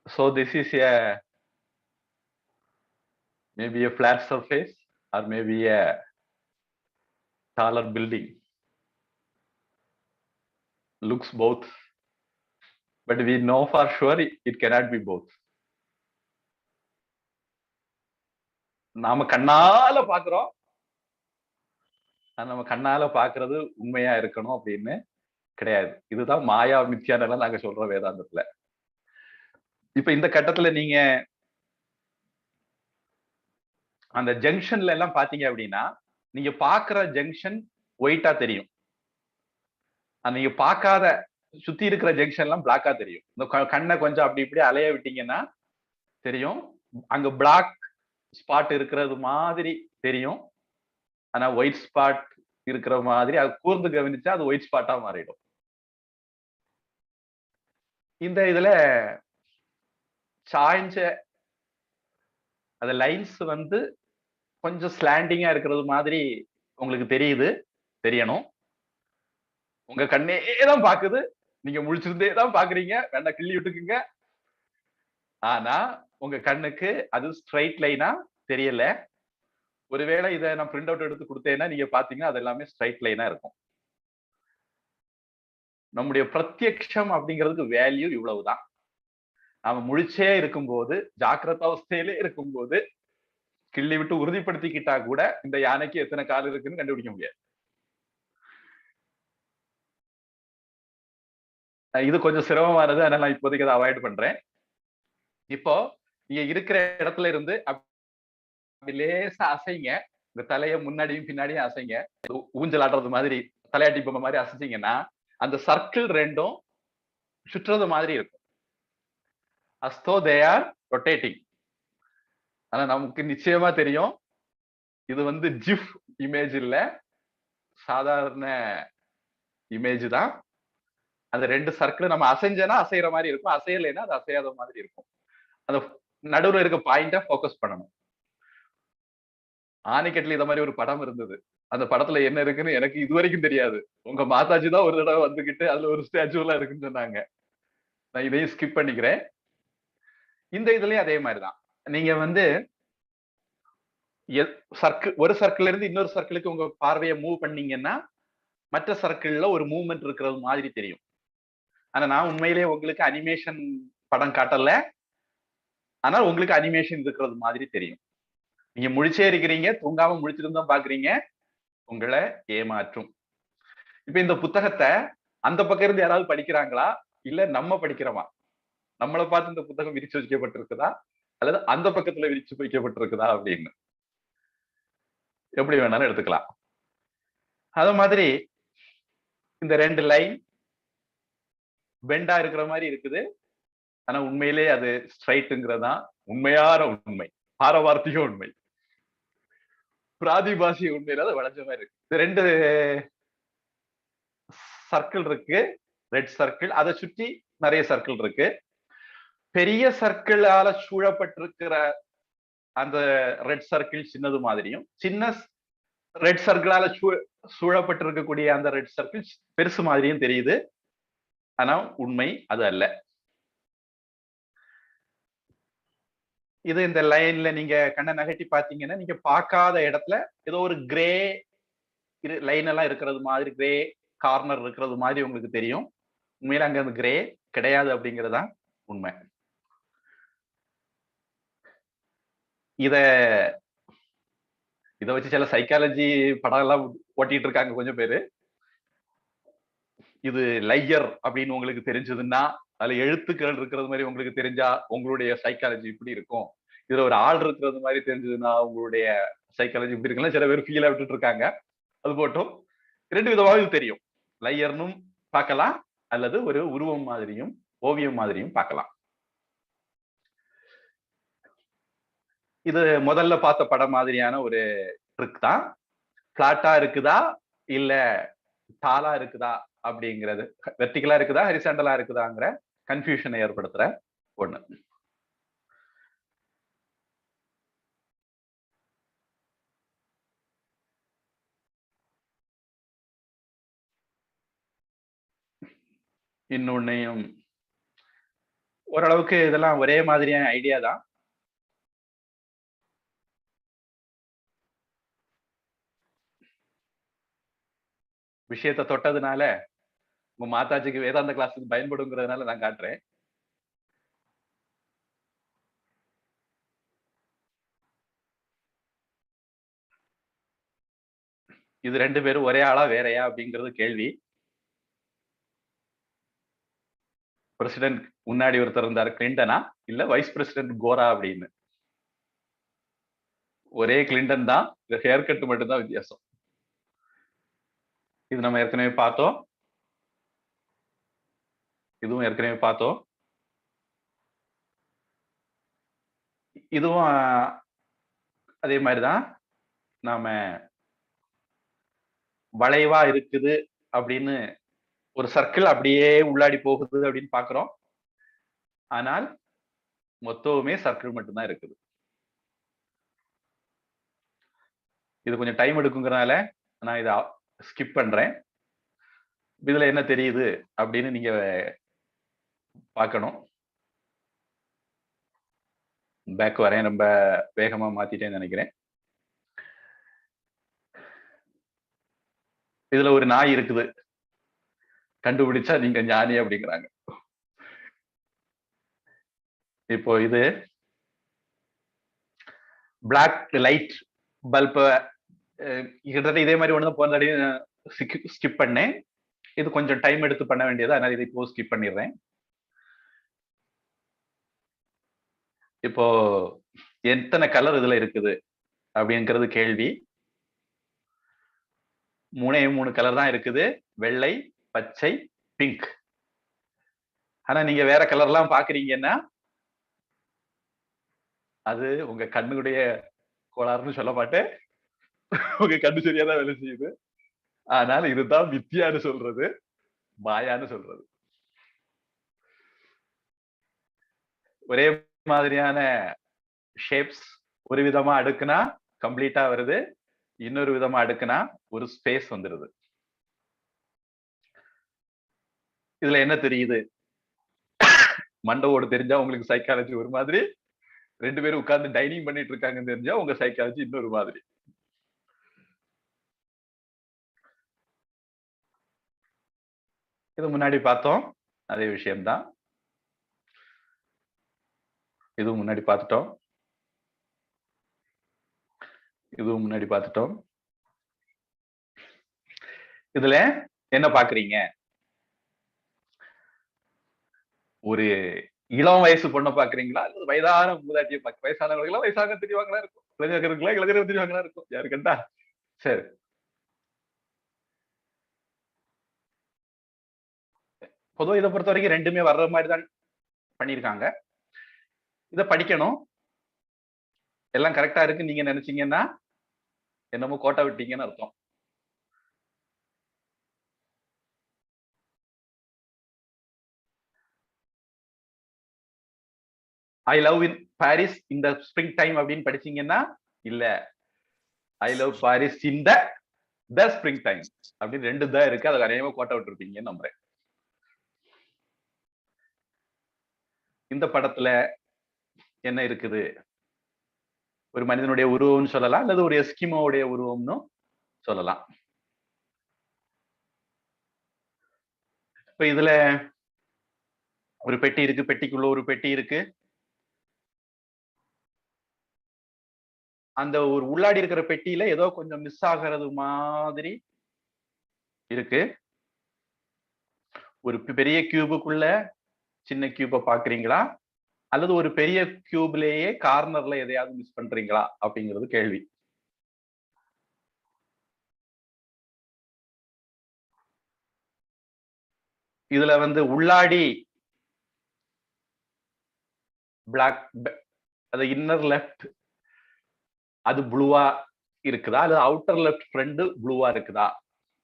So this is maybe a flat surface or maybe a taller building. Looks both, but we know for sure it cannot be both. நாம கண்ணால பாக்குறோம், நம்ம கண்ணால பாக்குறது உண்மையா இருக்கணும் அப்படின்னு கிடையாது. இதுதான் மாயா மித்யானெல்லாம் நாங்க சொல்றோம் வேதாந்தத்துல. இப்ப இந்த கட்டத்துல நீங்க அந்த ஜங்ஷன்ல எல்லாம் பாத்தீங்க அப்படின்னா, நீங்க பாக்குற ஜங்ஷன் ஒயிட்டா தெரியும். நீங்க பார்க்காத சுத்தி இருக்கிற ஜங்ஷன் எல்லாம் பிளாக்கா தெரியும். இந்த கண்ணை கொஞ்சம் அப்படி இப்படி அலைய விட்டீங்கன்னா தெரியும், அங்க பிளாக் ஸ்பாட் இருக்கிறது மாதிரி தெரியும். ஆனா ஒயிட் ஸ்பாட் இருக்கிற மாதிரி அது கூர்ந்து கவனிச்சா அது ஒயிட் ஸ்பாட்டா மாறிடும். இந்த இதுல சாய்ஞ்ச அந்த லைன்ஸ் வந்து கொஞ்சம் ஸ்லாண்டிங்கா இருக்கிறது மாதிரி உங்களுக்கு தெரியுது, தெரியணும். உங்க கண்ணே தான் பாக்குது, நீங்க முழிச்சிருந்தே தான் பாக்குறீங்க, வேண்டாம் கிள்ளி விட்டுக்குங்க. ஆனா உங்க கண்ணுக்கு அது ஸ்ட்ரைட் லைனா தெரியல. ஒருவேளை இதை நான் பிரிண்ட் அவுட் எடுத்து கொடுத்தேன்னா நீங்க பாத்தீங்கன்னா அது எல்லாமே ஸ்ட்ரைட் லைனா இருக்கும். நம்முடைய பிரத்யக்ஷம் அப்படிங்கிறதுக்கு வேல்யூ இவ்வளவுதான். நாம முழிச்சே இருக்கும்போது, ஜாக்கிரத அவஸ்தையிலே இருக்கும்போது கிள்ளி விட்டு உறுதிப்படுத்திக்கிட்டா கூட இந்த யானைக்கு எத்தனை கால் இருக்குன்னு கண்டுபிடிக்க முடியாது. இது கொஞ்சம் சிரமமானது, அதனால நான் இப்போதைக்கு அதை அவாய்ட் பண்றேன். இப்போ நீங்க இருக்கிற இடத்துல இருந்து அப்படி லேசா அசைங்க, உங்க தலைய முன்னாடியும் பின்னாடியும் அசைங்க, ஊஞ்சல் ஆடுறது மாதிரி தலையாட்டி பொம்மை மாதிரி அசைச்சிங்கன்னா அந்த சர்க்கிள் ரெண்டும் சுற்றுறது மாதிரி இருக்கும். as though they are rotating. ஆனா நமக்கு நிச்சயமா தெரியும் இது வந்து ஜிஃப் இமேஜ் இல்ல, சாதாரண இமேஜ் தான். அந்த ரெண்டு சர்க்கிள் நம்ம அசைஞ்சனா அசைகிற மாதிரி இருக்கும், அசையலைன்னா அது அசையாத மாதிரி இருக்கும். அந்த நடுவுல இருக்க பாயிண்ட போக்கஸ் பண்ணணும். ஆனைக்கட்டில இந்த மாதிரி ஒரு படம் இருந்தது. அந்த படத்துல என்ன இருக்குன்னு எனக்கு இது வரைக்கும் தெரியாது. உங்க மாதாஜி தான் ஒரு தடவை வந்துகிட்டு அதுல ஒரு ஸ்டாச்சு எல்லாம் இருக்குன்னு சொன்னாங்க. நான் இதையும் ஸ்கிப் பண்ணிக்கிறேன். இந்த இதுலயும் அதே மாதிரிதான். நீங்க வந்து ஒரு சர்க்கிள் இருந்து இன்னொரு சர்க்கிளுக்கு உங்க பார்வையை மூவ் பண்ணீங்கன்னா மற்ற சர்க்கிள்ல ஒரு மூவ்மெண்ட் இருக்கிறது மாதிரி தெரியும். ஆனா நான் உண்மையிலேயே உங்களுக்கு அனிமேஷன் படம் காட்டல, ஆனா உங்களுக்கு அனிமேஷன் இருக்கிறது மாதிரி தெரியும். நீங்க முழிச்சே இருக்கிறீங்க, தூங்காம முழிச்சிருந்தா பாக்குறீங்க, உங்களை ஏமாற்றும். இப்ப இந்த புத்தகத்தை அந்த பக்கம் இருந்து யாராவது படிக்கிறாங்களா, இல்ல நம்ம படிக்கிறோமா? நம்மளை பார்த்து இந்த புத்தகம் விரிச்சு வைக்கப்பட்டிருக்குதா அல்லது அந்த பக்கத்துல விரிச்சு வைக்கப்பட்டிருக்குதா அப்படின்னு எப்படி வேணாலும் எடுத்துக்கலாம். அது மாதிரி இந்த ரெண்டு லைன் பெண்டா இருக்கிற மாதிரி இருக்குது, ஆனா உண்மையிலே அது ஸ்ட்ரைட்டுங்கிறதா உண்மையான உண்மை, பாரவார்த்திக உண்மை, பிராதிபாசிய உண்மையில அது வளைஞ்ச மாதிரி இருக்கு. இது ரெண்டு சர்க்கிள் இருக்கு, ரெட் சர்க்கிள், அதை சுற்றி நிறைய சர்க்கிள் இருக்கு. பெரிய சர்க்கிளால சூழப்பட்டிருக்கிற அந்த ரெட் சர்க்கிள் சின்னது மாதிரியும், சின்ன ரெட் சர்க்கிளால சூழப்பட்டிருக்கக்கூடிய அந்த ரெட் சர்க்கிள் பெருசு மாதிரியும் தெரியுது. ஆனா உண்மை அது அல்ல. இது இந்த லைன்ல நீங்க கண்ணை நகட்டி பாத்தீங்கன்னா நீங்க பார்க்காத இடத்துல ஏதோ ஒரு கிரே லைன் எல்லாம் இருக்கிறது மாதிரி, கிரே கார்னர் இருக்கிறது மாதிரி உங்களுக்கு தெரியும். உண்மையில அங்க அந்த கிரே கிடையாது அப்படிங்கறதுதான் உண்மை. இத வச்சு சில சைக்காலஜி படம் எல்லாம் ஓட்டிட்டு இருக்காங்க கொஞ்சம் பேரு. இது லையர் அப்படின்னு உங்களுக்கு தெரிஞ்சதுன்னா, அதுல எழுத்துக்கள் இருக்கிறது மாதிரி உங்களுக்கு தெரிஞ்சா உங்களுடைய சைக்காலஜி இப்படி இருக்கும், இதுல ஒரு ஆள் இருக்கிறது மாதிரி தெரிஞ்சதுன்னா உங்களுடைய சைக்காலஜி இப்படி இருக்குன்னு சில பேர் ஃபீலா விட்டுட்டு இருக்காங்க. அது போட்டும் ரெண்டு விதமாக இது தெரியும். லையர்னும் பார்க்கலாம் அல்லது ஒரு உருவம் மாதிரியும் ஓவியம் மாதிரியும் பார்க்கலாம். இது முதல்ல பார்த்த படம் மாதிரியான ஒரு ட்ரிக் தான். பிளாட்டா இருக்குதா இல்ல டாலா இருக்குதா அப்படிங்கிறது, வெர்டிகலா இருக்குதா ஹரிசாண்டலா இருக்குதாங்கிற கன்ஃபியூஷனை ஏற்படுத்துற ஒண்ணு. இன்னொன்னையும் ஓரளவுக்கு இதெல்லாம் ஒரே மாதிரியான ஐடியா தான். விஷயத்தை தொட்டதுனால உங்க மாதாஜிக்கு வேதாந்த கிளாஸுக்கு பயன்படுங்கிறதுனால நான் காட்டுறேன். இது 2 பேரும் ஒரே ஆளா வேறையா அப்படிங்கிறது கேள்வி. பிரசிடென்ட் முன்னாடி ஒருத்தர் இருந்தாரு கிளின்டனா இல்ல வைஸ் பிரசிடென்ட் கோரா அப்படின்னு. ஒரே கிளின்டன் தான், ஹேர் கட் மட்டும்தான் வித்தியாசம். இது நம்ம ஏற்கனவே பார்த்தோம், இதுவும் ஏற்கனவே பார்த்தோம். இதுவும் அதே மாதிரிதான். நாம வளைவா இருக்குது அப்படின்னு ஒரு சர்க்கிள் அப்படியே உள்ளாடி போகுது அப்படின்னு பாக்குறோம். ஆனால் மொத்தமே சர்க்கிள் மட்டும்தான் இருக்குது. இது கொஞ்சம் டைம் எடுக்குங்கிறதுனால நான் இதை ஸ்கிப் பண்றேன். இதுல என்ன தெரியுது அப்படின்னு நீங்க பார்க்கணும். பேக் வரேன், ரொம்ப வேகமா மாத்திட்டேன்னு நினைக்கிறேன். இதுல ஒரு நாய் இருக்குது, கண்டுபிடிச்சா நீங்க ஞானி அப்படிங்கிறாங்க. இப்போ இது பிளாக் லைட் பல்ப கிட்டத்தட்ட இதே மாதிரி ஒண்ணுதான் போன தடவை ஸ்கிப் பண்ணேன். இது கொஞ்சம் டைம் எடுத்து பண்ண வேண்டியது, அதனால இதை இப்போ ஸ்கிப் பண்ணிடுறேன். இப்போ எத்தனை கலர் இதுல இருக்குது அப்படிங்கிறது கேள்வி. 3 கலர் தான் இருக்குது, வெள்ளை, பச்சை, பிங்க். ஆனா நீங்க வேற கலர்லாம் பாக்குறீங்கன்னா அது உங்க கண்ணுடைய கோளாறுன்னு சொல்ல மாட்டேன், உங்க கண்ணு சரியாதான் வேலை செய்யுது. ஆனால் இதுதான் வித்தியான்னு சொல்றது, மாயான்னு சொல்றது. ஒரே மாதிரியான ஷேப்ஸ் ஒரு விதமா அடுக்குனா கம்ப்ளீட்டா வருது, இன்னொரு விதமா அடுக்குனா ஒரு ஸ்பேஸ் வந்துருது. இதுல என்ன தெரியுது? மண்டவோடு தெரிஞ்சா உங்களுக்கு சைக்காலஜி ஒரு மாதிரி, 2 பேரும் உட்கார்ந்து டைனிங் பண்ணிட்டு இருக்காங்கன்னு தெரிஞ்சா உங்க சைக்காலஜி இன்னொரு மாதிரி. இது முன்னாடி பார்த்தோம், அதே விஷயம்தான். இதுவும் முன்னாடி பார்த்துட்டோம், இதுவும் முன்னாடி பார்த்துட்டோம். இதுல என்ன பாக்குறீங்க? ஒரு இளம் வயசு பொண்ணை பாக்குறீங்களா அல்லது வயதான மூதாட்டியை பாக்க? வயசானவர்களா வயசாக தெரியவாங்களா இருக்கும், இளைஞர்களா இளைஞர்கள் தெரியவாங்களா இருக்கும், யாரு கண்டா? சரி, பொதுவா இதை பொறுத்த வரைக்கும் ரெண்டுமே வர்ற மாதிரி தான் பண்ணியிருக்காங்க. இதை படிக்கணும். எல்லாம் கரெக்டா இருக்கு நீங்க நினைச்சீங்கன்னா என்னமோ கோட்டை விட்டீங்கன்னு அர்த்தம். ஐ லவ் இன் பாரிஸ் இந்த ஸ்ப்ரிங் டைம் அப்படின்னு படிச்சீங்கன்னா இல்ல, I love Paris in the spring time அப்படின்னு 2 தான் இருக்கு. அதை அநேகமா கோட்டை விட்டுருப்பீங்கன்னு நம்புறேன். இந்த படத்துல என்ன இருக்குது? ஒரு மனிதனுடைய உருவம்னு சொல்லலாம், அல்லது ஒரு எஸ்கிமோவுடைய உருவம்னு சொல்லலாம். இப்ப இதுல ஒரு பெட்டி இருக்கு, பெட்டிக்குள்ள ஒரு பெட்டி இருக்கு. அந்த ஒரு உள்ளாடி இருக்கிற பெட்டியில ஏதோ கொஞ்சம் மிஸ் ஆகிறது மாதிரி இருக்கு. ஒரு பெரிய கியூபுக்குள்ள சின்ன கியூப பாக்குறீங்களா அல்லது ஒரு பெரிய கியூப்லயே கார்னர்ல எதையாவது மிஸ் பண்றீங்களா அப்படிங்கிறது கேள்வி. இதுல வந்து உள்ளாடி பிளாக், அது இன்னர் லெஃப்ட் அது ப்ளூவா இருக்குதா அல்லது அவுட்டர் லெஃப்ட் ஃப்ரண்ட் ப்ளூவா இருக்குதா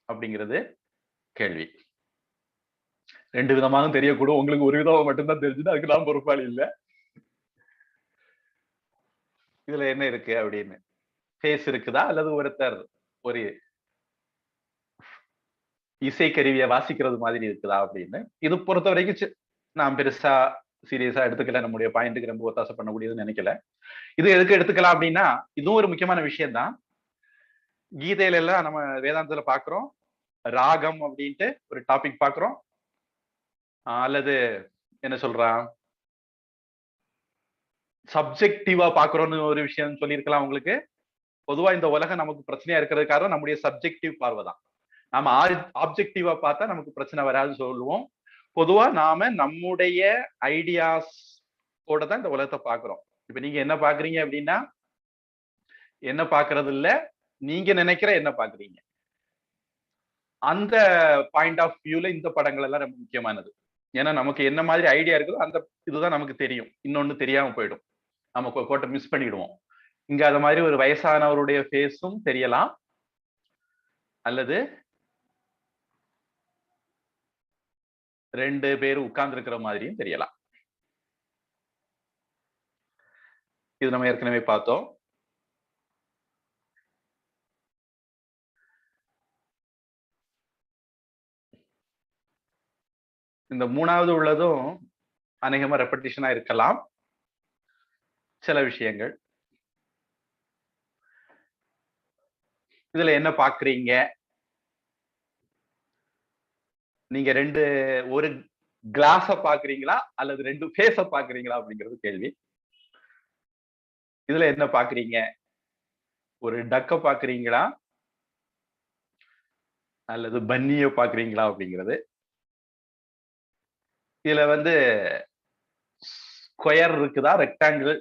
அப்படிங்கிறது கேள்வி. 2 விதமாக தெரியக்கூடும். உங்களுக்கு ஒரு விதமா மட்டும்தான் தெரிஞ்சுது, அதுக்கு நான் பொறுப்பாளி இல்ல. இதுல என்ன இருக்கு அப்படின்னு, ஃபேஸ் இருக்குதா அல்லது ஒருத்தர் ஒரு இசைக்கருவியை வாசிக்கிறது மாதிரி இருக்குதா அப்படின்னு. இது பொறுத்த வரைக்கும் நான் பெருசா சீரியஸா எடுத்துக்கல, நம்முடைய பாயிண்ட்டுக்கு ரொம்ப ஒத்தாசை பண்ணக்கூடியதுன்னு நினைக்கல. இது எதுக்கு எடுத்துக்கலாம் அப்படின்னா, இதுவும் ஒரு முக்கியமான விஷயம் தான். கீதையில எல்லாம் நம்ம வேதாந்தத்துல பாக்குறோம், ராகம் அப்படின்ட்டு ஒரு டாபிக் பாக்குறோம். அல்லது என்ன சொல்றான், சப்ஜெக்டிவா பாக்குறோம்னு ஒரு விஷயம் சொல்லியிருக்கலாம் உங்களுக்கு. பொதுவா இந்த உலகம் நமக்கு பிரச்சனையா இருக்கிறது காரணம் நம்முடைய சப்ஜெக்டிவ் பார்வை தான். நாம ஆப்ஜெக்டிவா பார்த்தா நமக்கு பிரச்சனை வராது சொல்லுவோம். பொதுவா நாம நம்முடைய ஐடியாஸ் கூட தான் இந்த உலகத்தை பாக்குறோம். இப்ப நீங்க என்ன பாக்குறீங்க அப்படின்னா, என்ன பாக்குறது இல்ல, நீங்க நினைக்கிற என்ன பாக்குறீங்க. அந்த பாயிண்ட் ஆஃப் வியூல இந்த படங்கள் எல்லாம் ரொம்ப முக்கியமானது. ஏன்னா நமக்கு என்ன மாதிரி ஐடியா இருக்குதோ அந்த இதுதான் நமக்கு தெரியும், இன்னொன்னு தெரியாம போயிடும், நம்ம கோட்டை மிஸ் பண்ணிடுவோம். இங்க அது மாதிரி ஒரு வயசானவருடைய ஃபேஸும் தெரியலாம், அல்லது 2 பேர் உட்கார்ந்து இருக்கிற மாதிரியும் தெரியலாம். இது நம்ம ஏற்கனவே பார்த்தோம். இந்த 3வது உள்ளதும் அநேகமா ரெப்படிஷனா இருக்கலாம் சில விஷயங்கள். இதுல என்ன பாக்குறீங்க நீங்க, ஒரு கிளாஸ பாக்குறீங்களா அல்லது 2 ஃபேஸ பாக்குறீங்களா அப்படிங்கிறது கேள்வி. இதுல என்ன பாக்குறீங்க, ஒரு டக்க பாக்குறீங்களா அல்லது பன்னிய பாக்குறீங்களா அப்படிங்கிறது. இதுல ஸ்கொயர் இருக்குதா ரெக்டாங்கிள்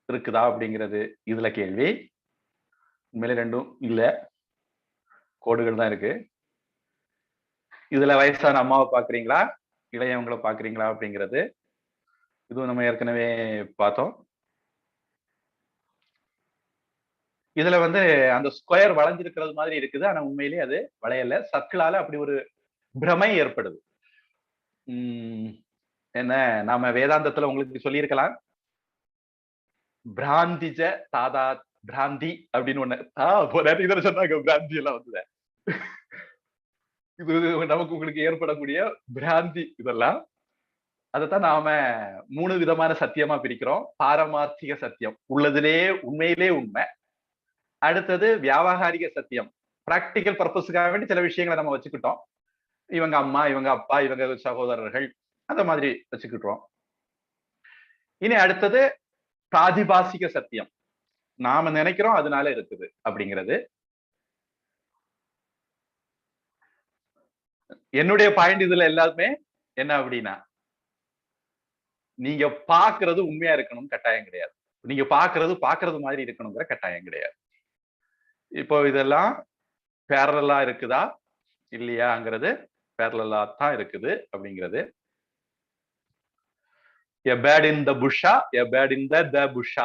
இருக்குதா அப்படிங்கிறது இதுல கேள்வி. உண்மையில 2ம் இல்ல, கோடுகள் தான் இருக்கு. இதுல வயசான அம்மாவை பாக்குறீங்களா இளையவங்களை பாக்குறீங்களா அப்படிங்கிறது இதுவும் நம்ம ஏற்கனவே பார்த்தோம். இதுல அந்த ஸ்கொயர் வளைஞ்சிருக்கிறது மாதிரி இருக்குது, ஆனா உண்மையிலேயே அது வளையல, சர்க்கிளால அப்படி ஒரு பிரமை ஏற்படுது. என்ன நாம வேதாந்தத்துல உங்களுக்கு சொல்லியிருக்கலாம், பிராந்திஜ தாதா பிராந்தி அப்படின்னு ஒண்ணு இதுல சொன்னாங்க. பிராந்தி எல்லாம் இது நமக்கு உங்களுக்கு ஏற்படக்கூடிய பிராந்தி இதெல்லாம். அதைத்தான் நாம 3 விதமான சத்தியமா பிரிக்கிறோம். பாரமார்த்திக சத்தியம், உள்ளதிலே உண்மையிலே உண்மை. அடுத்தது வியாவகாரிக சத்தியம், பிராக்டிக்கல் பர்பஸுக்காக வேண்டி சில விஷயங்களை நம்ம வச்சுக்கிட்டோம். இவங்க அம்மா, இவங்க அப்பா, இவங்க சகோதரர்கள், அந்த மாதிரி வச்சுக்கிட்டோம். இனி அடுத்தது பிராதிபாசிக சத்தியம், நாம நினைக்கிறோம் அதனால இருக்குது அப்படிங்கிறது. என்னுடைய பாயிண்ட் இதுல எல்லாருமே என்ன அப்படின்னா, நீங்க பாக்குறது உண்மையா இருக்கணும் கட்டாயம் கிடையாது, நீங்க பாக்குறது மாதிரி இருக்கணுங்கிற கட்டாயம் கிடையாது. இப்போ இதெல்லாம் பேரலா இருக்குதா இல்லையாங்கிறது பேரலா தான் இருக்குது அப்படிங்கிறது. A bird in the bush, a bird in the bush.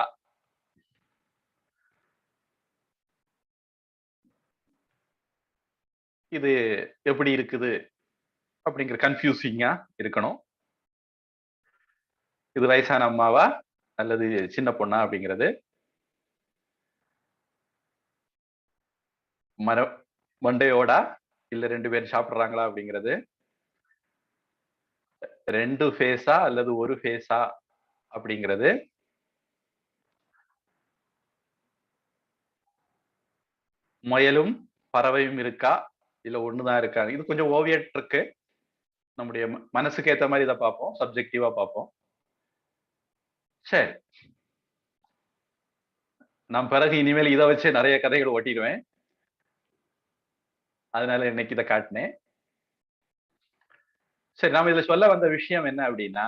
இது எப்படி இருக்குது அப்படிங்கிற கன்ஃபியூசிங்கா இருக்கணும். இது வயசான அம்மாவா அல்லது சின்ன பொண்ணா அப்படிங்கிறது. மண்டையோடா இல்ல 2 பேர் சாப்பிடுறாங்களா அப்படிங்கிறது. 2 ஃபேஸா அல்லது ஒரு ஃபேஸா அப்படிங்கிறது. முயலும் பறவையும் இருக்கா இல்ல ஒண்ணுதான் இருக்கா, இது கொஞ்சம் ஓவியட் இருக்கு. நம்முடைய மனசுக்கு ஏத்த மாதிரி இதை பார்ப்போம், சப்ஜெக்டிவா பார்ப்போம். சரி, நான் பிறகு இனிமேல் இதை வச்சு நிறைய கதைகள் ஓட்டிடுவேன், அதனால இன்னைக்கு இதை காட்டினேன். சரி, நாம இதுல சொல்ல வந்த விஷயம் என்ன அப்படின்னா,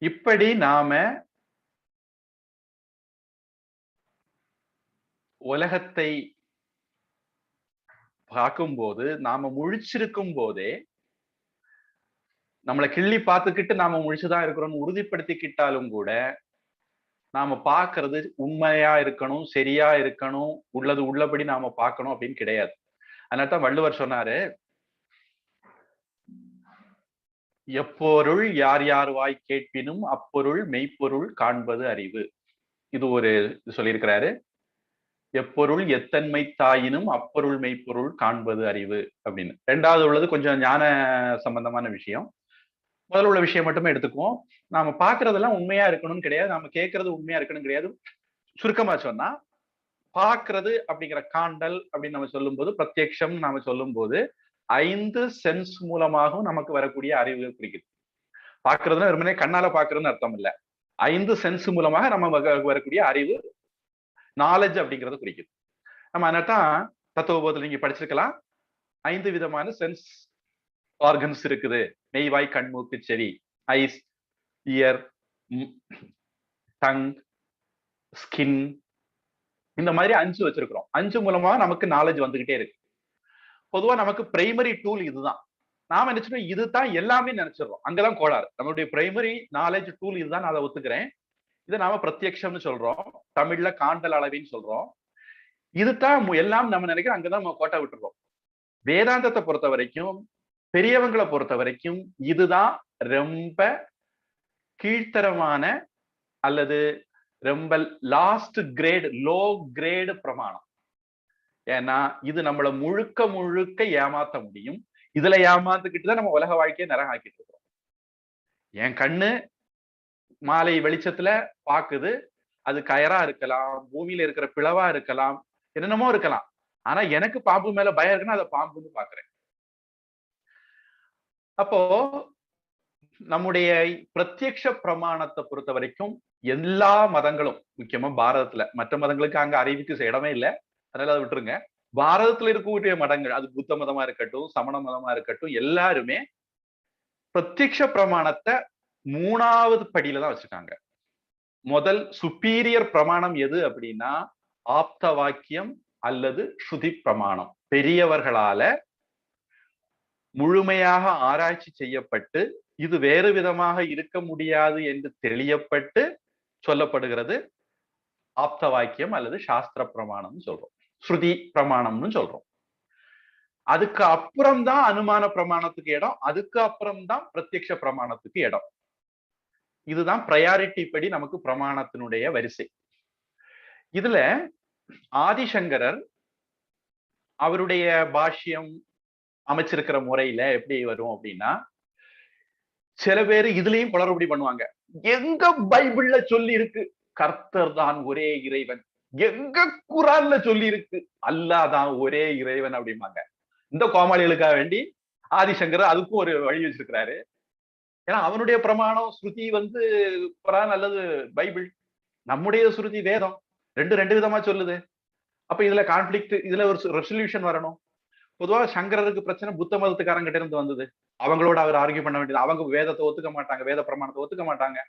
இப்படி நாம உலகத்தை பார்க்கும்போது, நாம முழிச்சிருக்கும் போதே, நம்மளை கிள்ளி பார்த்துக்கிட்டு நாம முழிச்சுதான் இருக்கிறோம்னு உறுதிப்படுத்திக்கிட்டாலும் கூட, நாம பாக்குறது உண்மையா இருக்கணும், சரியா இருக்கணும், உள்ளது உள்ளபடி நாம பார்க்கணும் அப்படின்னு கிடையாது. அதனால்தான் வள்ளுவர் சொன்னாரு, எப்பொருள் யார் யார் வாய் கேட்பினும் அப்பொருள் மெய்ப்பொருள் காண்பது அறிவு. இது ஒரு சொல்லியிருக்கிறாரு. எப்பொருள் எத்தன்மை தாயினும் அப்பொருள் மெய்ப்பொருள் காண்பது அறிவு அப்படின்னு. ரெண்டாவது உள்ளது கொஞ்சம் ஞான சம்பந்தமான விஷயம். முதல்ல உள்ள விஷயம் மட்டுமே எடுத்துக்குவோம். நாம பாக்குறதெல்லாம் உண்மையா இருக்கணும்னு கிடையாது, நாம கேட்கறது உண்மையா இருக்கணும் கிடையாது. சுருக்கமா சொன்னா, பாக்குறது அப்படிங்கிற காண்டல் அப்படின்னு நம்ம சொல்லும் போது, பிரத்யக்ஷம் நாம சொல்லும் போது 5 சென்ஸ் மூலமாகவும் நமக்கு வரக்கூடிய அறிவு குறிக்குது. பாக்குறதுன்னா வெறுமனே கண்ணால பாக்குறதுன்னு அர்த்தம் இல்ல. 5 சென்ஸ் மூலமாக நம்ம வரக்கூடிய அறிவு, நாலேஜ் அப்படிங்கறத குறிக்குது. நம்ம அதனால்தான் தத்துவபோதத்தில் நீங்க படிச்சிருக்கலாம், 5 விதமான சென்ஸ் ஆர்கன்ஸ் இருக்குது. மெய்வாய், கண், மூக்கு, செவி, ஐஸ், இயர், டங், ஸ்கின், இந்த மாதிரி 5 வச்சிருக்கிறோம். 5 மூலமா நமக்கு நாலேஜ் வந்துகிட்டே இருக்கு. பொதுவா நமக்கு பிரைமரி டூல் இதுதான். நாம நினைச்சிட்டோம் இதுதான் எல்லாமே நினைச்சிடறோம். அங்கதான் கோளாறு. நம்மளுடைய பிரைமரி நாலேஜ் டூல் இதுதான், நான் அதை ஒத்துக்கிறேன். இதை நாம பிரத்யக்ஷம்னு சொல்றோம், தமிழ்ல காண்டல் அளவின்னு சொல்றோம். இதுதான் எல்லாம் நம்ம நினைக்கிறோம், அங்கதான் நம்ம கோட்டை விட்டுறோம். வேதாந்தத்தை பொறுத்த வரைக்கும், பெரியவங்களை பொறுத்த வரைக்கும் இதுதான் ரொம்ப கீழ்த்தரமான அல்லது ரொம்ப லாஸ்ட் கிரேட், லோ கிரேடு பிரமாணம். ஏன்னா இது நம்மள முழுக்க முழுக்க ஏமாத்த முடியும். இதுல ஏமாத்துக்கிட்டுதான் நம்ம உலக வாழ்க்கையை நரகாக்கிட்டு இருக்கிறோம். என் கண்ணு மாலை வெளிச்சத்துல பாக்குது, அது கயரா இருக்கலாம், பூமியில இருக்கிற பிளவா இருக்கலாம், என்னென்னமோ இருக்கலாம். ஆனா எனக்கு பாம்பு மேல பயம் இருக்குன்னா அதை பாம்புன்னு பாக்குறேன். அப்போ நம்முடைய பிரத்யக்ஷ பிரமாணத்தை பொறுத்த வரைக்கும் எல்லா மதங்களும், முக்கியமா பாரதத்துல, மற்ற மதங்களுக்கு அங்க அறிவுக்கு இடமே இல்லை, அதனால அதை விட்டுருங்க. பாரதத்துல இருக்கக்கூடிய மதங்கள், அது புத்த மதமா இருக்கட்டும், சமண மதமா இருக்கட்டும், எல்லாருமே பிரத்யக்ஷ பிரமாணத்தை 3வது படியில தான் வச்சிருக்காங்க. முதல் சுப்பீரியர் பிரமாணம் எது அப்படின்னா ஆப்த வாக்கியம் அல்லது ஸ்ருதி பிரமாணம். பெரியவர்களால முழுமையாக ஆராய்ச்சி செய்யப்பட்டு இது வேறு விதமாக இருக்க முடியாது என்று தெளியப்பட்டு சொல்லப்படுகிறது ஆப்த வாக்கியம் அல்லது சாஸ்திர பிரமாணம்னு சொல்றோம், ஸ்ருதி பிரமாணம்னு சொல்றோம். அதுக்கு அப்புறம் தான் அனுமான பிரமாணத்துக்கு இடம், அதுக்கு அப்புறம் தான் பிரத்யக்ஷ பிரமாணத்துக்கு இடம். இதுதான் ப்ரையாரிட்டி படி நமக்கு பிரமாணத்தினுடைய வரிசை. இதுல ஆதிசங்கரர் அவருடைய பாஷ்யம் அமைச்சிருக்கிற முறையில எப்படி வரும் அப்படின்னா, சில பேரு இதுலயும் குளறுபடி பண்ணுவாங்க. எங்க பைபிள்ல சொல்லி இருக்கு கர்த்தர் தான் ஒரே இறைவன், எங்க குரான்ல சொல்லி இருக்கு அல்லாஹ் தான் ஒரே இறைவன் அப்படிம்பாங்க. இந்த கோமாளிகளுக்காக வேண்டி ஆதிசங்கர் அதுக்கும் ஒரு வழி வச்சிருக்கிறாரு. ஏன்னா அவனுடைய பிரமாணம் ஸ்ருதி குரான் அல்லது பைபிள், நம்முடைய ஸ்ருதி வேதம், ரெண்டு விதமா சொல்லுது. அப்ப இதுல கான்ஃபிளிக்ட், இதுல ஒரு ரெசல்யூஷன் வரணும். பொதுவா சங்கரருக்கு பிரச்சனை புத்த மதத்துக்காரங்கிட்ட இருந்து வந்தது. அவங்களோட அவர் ஆர்கியூ பண்ண வேண்டியது. அவங்க வேதத்தை ஒத்துக்க மாட்டாங்க, வேத பிரமாணத்தை ஒத்துக்க மாட்டாங்க.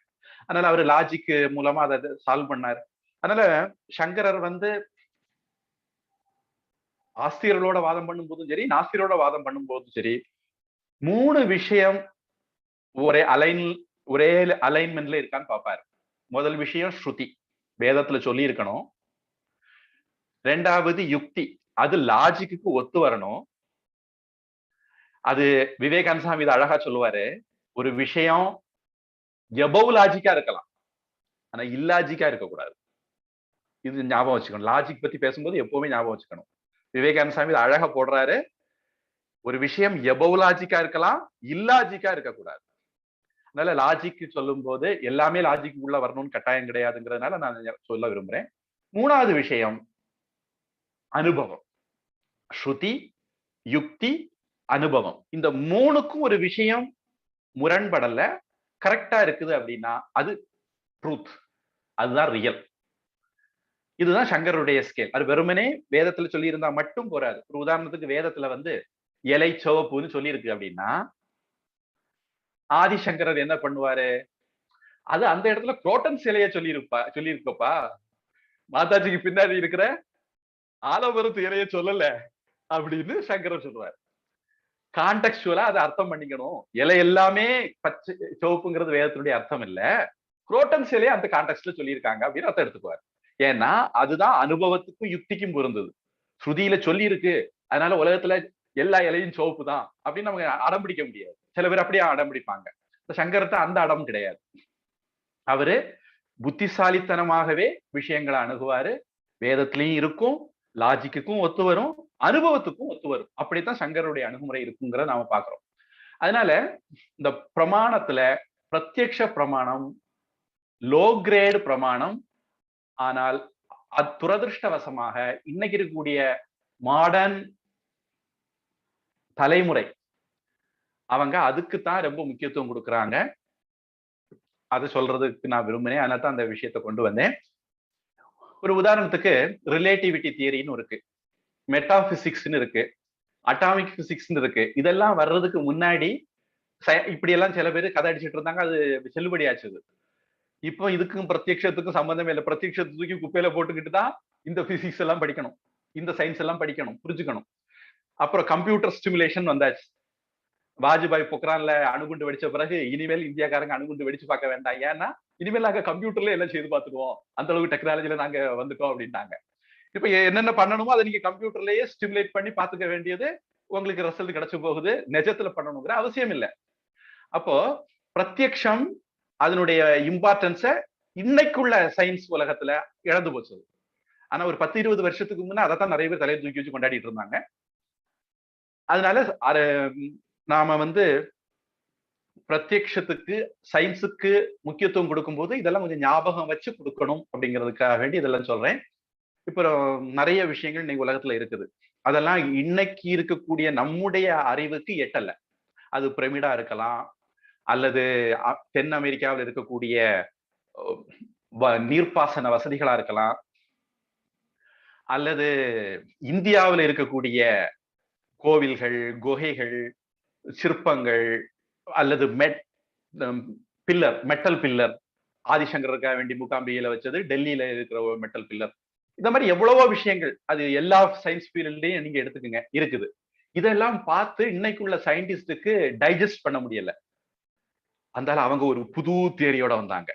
அதனால அவர் லாஜிக் மூலமா அதை சால்வ் பண்ணாரு. அதனால சங்கரர் ஆஸ்தியர்களோட வாதம் பண்ணும் போதும் சரி, நாஸ்தியரோட வாதம் பண்ணும் போதும் சரி, 3 விஷயம் ஒரே அலைன்மெண்ட்ல இருக்கான்னு பாப்பாரு. முதல் விஷயம் ஸ்ருதி, வேதத்துல சொல்லி இருக்கணும். 2வது யுக்தி, அது லாஜிக்கு ஒத்து வரணும். அது விவேகானந்த சாமி இதை அழகா சொல்லுவாரு, ஒரு விஷயம் எபவ் லாஜிக்கா இருக்கலாம், ஆனா இல்லாஜிக்கா இருக்கக்கூடாது. இது ஞாபகம் வச்சுக்கணும். லாஜிக் பத்தி பேசும்போது எப்பவுமே ஞாபகம் வச்சுக்கணும். விவேகானந்த சாமி இதை அழகா போடுறாரு. ஒரு விஷயம் எபவ் லாஜிக்கா இருக்கலாம், இல்லாஜிக்கா இருக்கக்கூடாது. அதனால லாஜிக் சொல்லும் போது எல்லாமே லாஜிக் உள்ள வரணும்னு கட்டாயம் கிடையாதுங்கிறதுனால நான் சொல்ல விரும்புறேன். 3வது விஷயம் அனுபவம். ஸ்ருதி, யுக்தி, அனுபவம். இந்த 3க்கும் ஒரு விஷயம் முரண்படல, கரெக்டா இருக்குது அப்படின்னா அது ட்ரூத், அதுதான் ரியல். இதுதான் சங்கருடைய ஸ்கேல். அது வெறுமனே வேதத்துல சொல்லி இருந்தா மட்டும் போறாது. ஒரு உதாரணத்துக்கு வேதத்துல இலை சிவப்புன்னு சொல்லி இருக்கு அப்படின்னா, ஆதிசங்கரர் என்ன பண்ணுவாரு, அது அந்த இடத்துல குரோட்டன் சிலைய சொல்லியிருக்கப்பா, மாதாஜிக்கு பின்னாடி இருக்கிற ஆலமரத்து இலைய சொல்லல அப்படின்னு சங்கரர் சொல்றாரு. கான்டெக்சுவலா அதை அர்த்தம் பண்ணிக்கணும். இலை எல்லாமே பச்சை சிவப்புங்கிறது வேதத்தினுடைய அர்த்தம் இல்ல, குரோட்டன் சிலையை அந்த கான்டெக்ட்ல சொல்லியிருக்காங்க அப்படின்னு அர்த்தம் எடுத்துக்குவார். ஏன்னா அதுதான் அனுபவத்துக்கும் யுக்திக்கும் பொருந்தது. ஸ்ருதியில சொல்லி இருக்கு, அதனால உலகத்துல எல்லா இலையும் சிவப்பு தான் அப்படின்னு நமக்கு அடம் பிடிக்க முடியாது. சில பேர் அப்படியே அடம் பிடிப்பாங்க. சங்கரத்தை அந்த அடம் கிடையாது. அவரு புத்திசாலித்தனமாகவே விஷயங்களை அணுகுவாரு. வேதத்திலையும் இருக்கும், லாஜிக்குக்கும் ஒத்து வரும், அனுபவத்துக்கும் ஒத்து வரும். அப்படித்தான் சங்கருடைய அணுகுமுறை இருக்குங்கிறத நாம பாக்குறோம். அதனால இந்த பிரமாணத்துல பிரத்யக்ஷ பிரமாணம் லோ கிரேடு பிரமாணம். ஆனால் துரதிருஷ்டவசமாக இன்னைக்கு இருக்கக்கூடிய மாடர்ன் தலைமுறை அவங்க அதுக்குத்தான் ரொம்ப முக்கியத்துவம் கொடுக்குறாங்க. அது சொல்றதுக்கு நான் விரும்பினேன், அதனால தான் அந்த விஷயத்தை கொண்டு வந்தேன். ஒரு உதாரணத்துக்கு ரிலேட்டிவிட்டி தியரின்னு இருக்கு, மெட்டாபிசிக்ஸ்னு இருக்கு, அட்டாமிக் பிசிக்ஸ்னு இருக்கு. இதெல்லாம் வர்றதுக்கு முன்னாடி இப்படி எல்லாம் சில பேர் கதை அடிச்சுட்டு இருந்தாங்க, அது செல்லுபடி ஆச்சுது. இப்போ இதுக்கும் பிரத்யக்ஷத்துக்கும் சம்பந்தமே இல்லை. பிரத்யக்ஷத்தை தூக்கி குப்பையில போட்டுக்கிட்டு தான் இந்த பிசிக்ஸ் எல்லாம் படிக்கணும், இந்த சயின்ஸ் எல்லாம் படிக்கணும், புரிஞ்சுக்கணும். அப்புறம் கம்ப்யூட்டர் ஸ்டிமுலேஷன் வந்தாச்சு. வாஜ்பாய் பொக்ரான்ல அணுகுண்டு வெடிச்ச பிறகு இனிமேல் இந்தியாக்காரங்க அணுகுண்டு வெடிச்சு பார்க்க வேண்டாம், ஏன்னா இனிமேல் நாங்க கம்ப்யூட்டர்ல எல்லாம் செய்து பார்த்துக்குவோம், அந்த அளவுக்கு டெக்னாலஜில நாங்க வந்துட்டோம் அப்படின்ட்டாங்க. இப்ப என்னென்ன பண்ணணுமோ அதை நீங்க கம்ப்யூட்டர்லயே ஸ்டிமுலேட் பண்ணி பாத்துக்க வேண்டியது, உங்களுக்கு ரிசல்ட் கிடைச்சு போகுது, நிஜத்துல பண்ணணுங்கிற அவசியம் இல்லை. அப்போ பிரத்யக்ஷம் அதனுடைய இம்பார்ட்டன்ஸ இன்னைக்குள்ள சயின்ஸ் உலகத்துல இழந்து போச்சு. ஆனா ஒரு 10-20 வருஷத்துக்கு முன்ன அதைத்தான் நிறைய பேர் தலையை தூக்கி வச்சு கொண்டாடிட்டு இருந்தாங்க. அதனால நாம பிரத்யக்ஷத்துக்கு சயின்ஸுக்கு முக்கியத்துவம் கொடுக்கும்போது இதெல்லாம் கொஞ்சம் ஞாபகம் வச்சு கொடுக்கணும் அப்படிங்கிறதுக்காக வேண்டி இதெல்லாம் சொல்றேன். இப்போ நிறைய விஷயங்கள் இன்னைக்கு உலகத்துல இருக்குது, அதெல்லாம் இன்னைக்கு இருக்கக்கூடிய நம்முடைய அறிவுக்கு எட்டல. அது பிரமிடா இருக்கலாம், அல்லது தென் அமெரிக்காவில் இருக்கக்கூடிய நீர்ப்பாசன வசதிகளா இருக்கலாம், அல்லது இந்தியாவில் இருக்கக்கூடிய கோவில்கள், குகைகள், சிற்பங்கள், அல்லது மெட்டல் பில்லர், ஆதிசங்கருக்காக வேண்டி மூகாம்பிகையில வச்சது, டெல்லியில இருக்கிற மெட்டல் பில்லர், இந்த மாதிரி எவ்வளவோ விஷயங்கள் அது எல்லா சயின்ஸ் ஃபீல்ட்லயும் நீங்க எடுத்துக்கங்க இருக்குது. இதெல்லாம் பார்த்து இன்னைக்குள்ள சயின்டிஸ்டுக்கு டைஜஸ்ட் பண்ண முடியல. அதனால அவங்க ஒரு புது தியரியோட வந்தாங்க.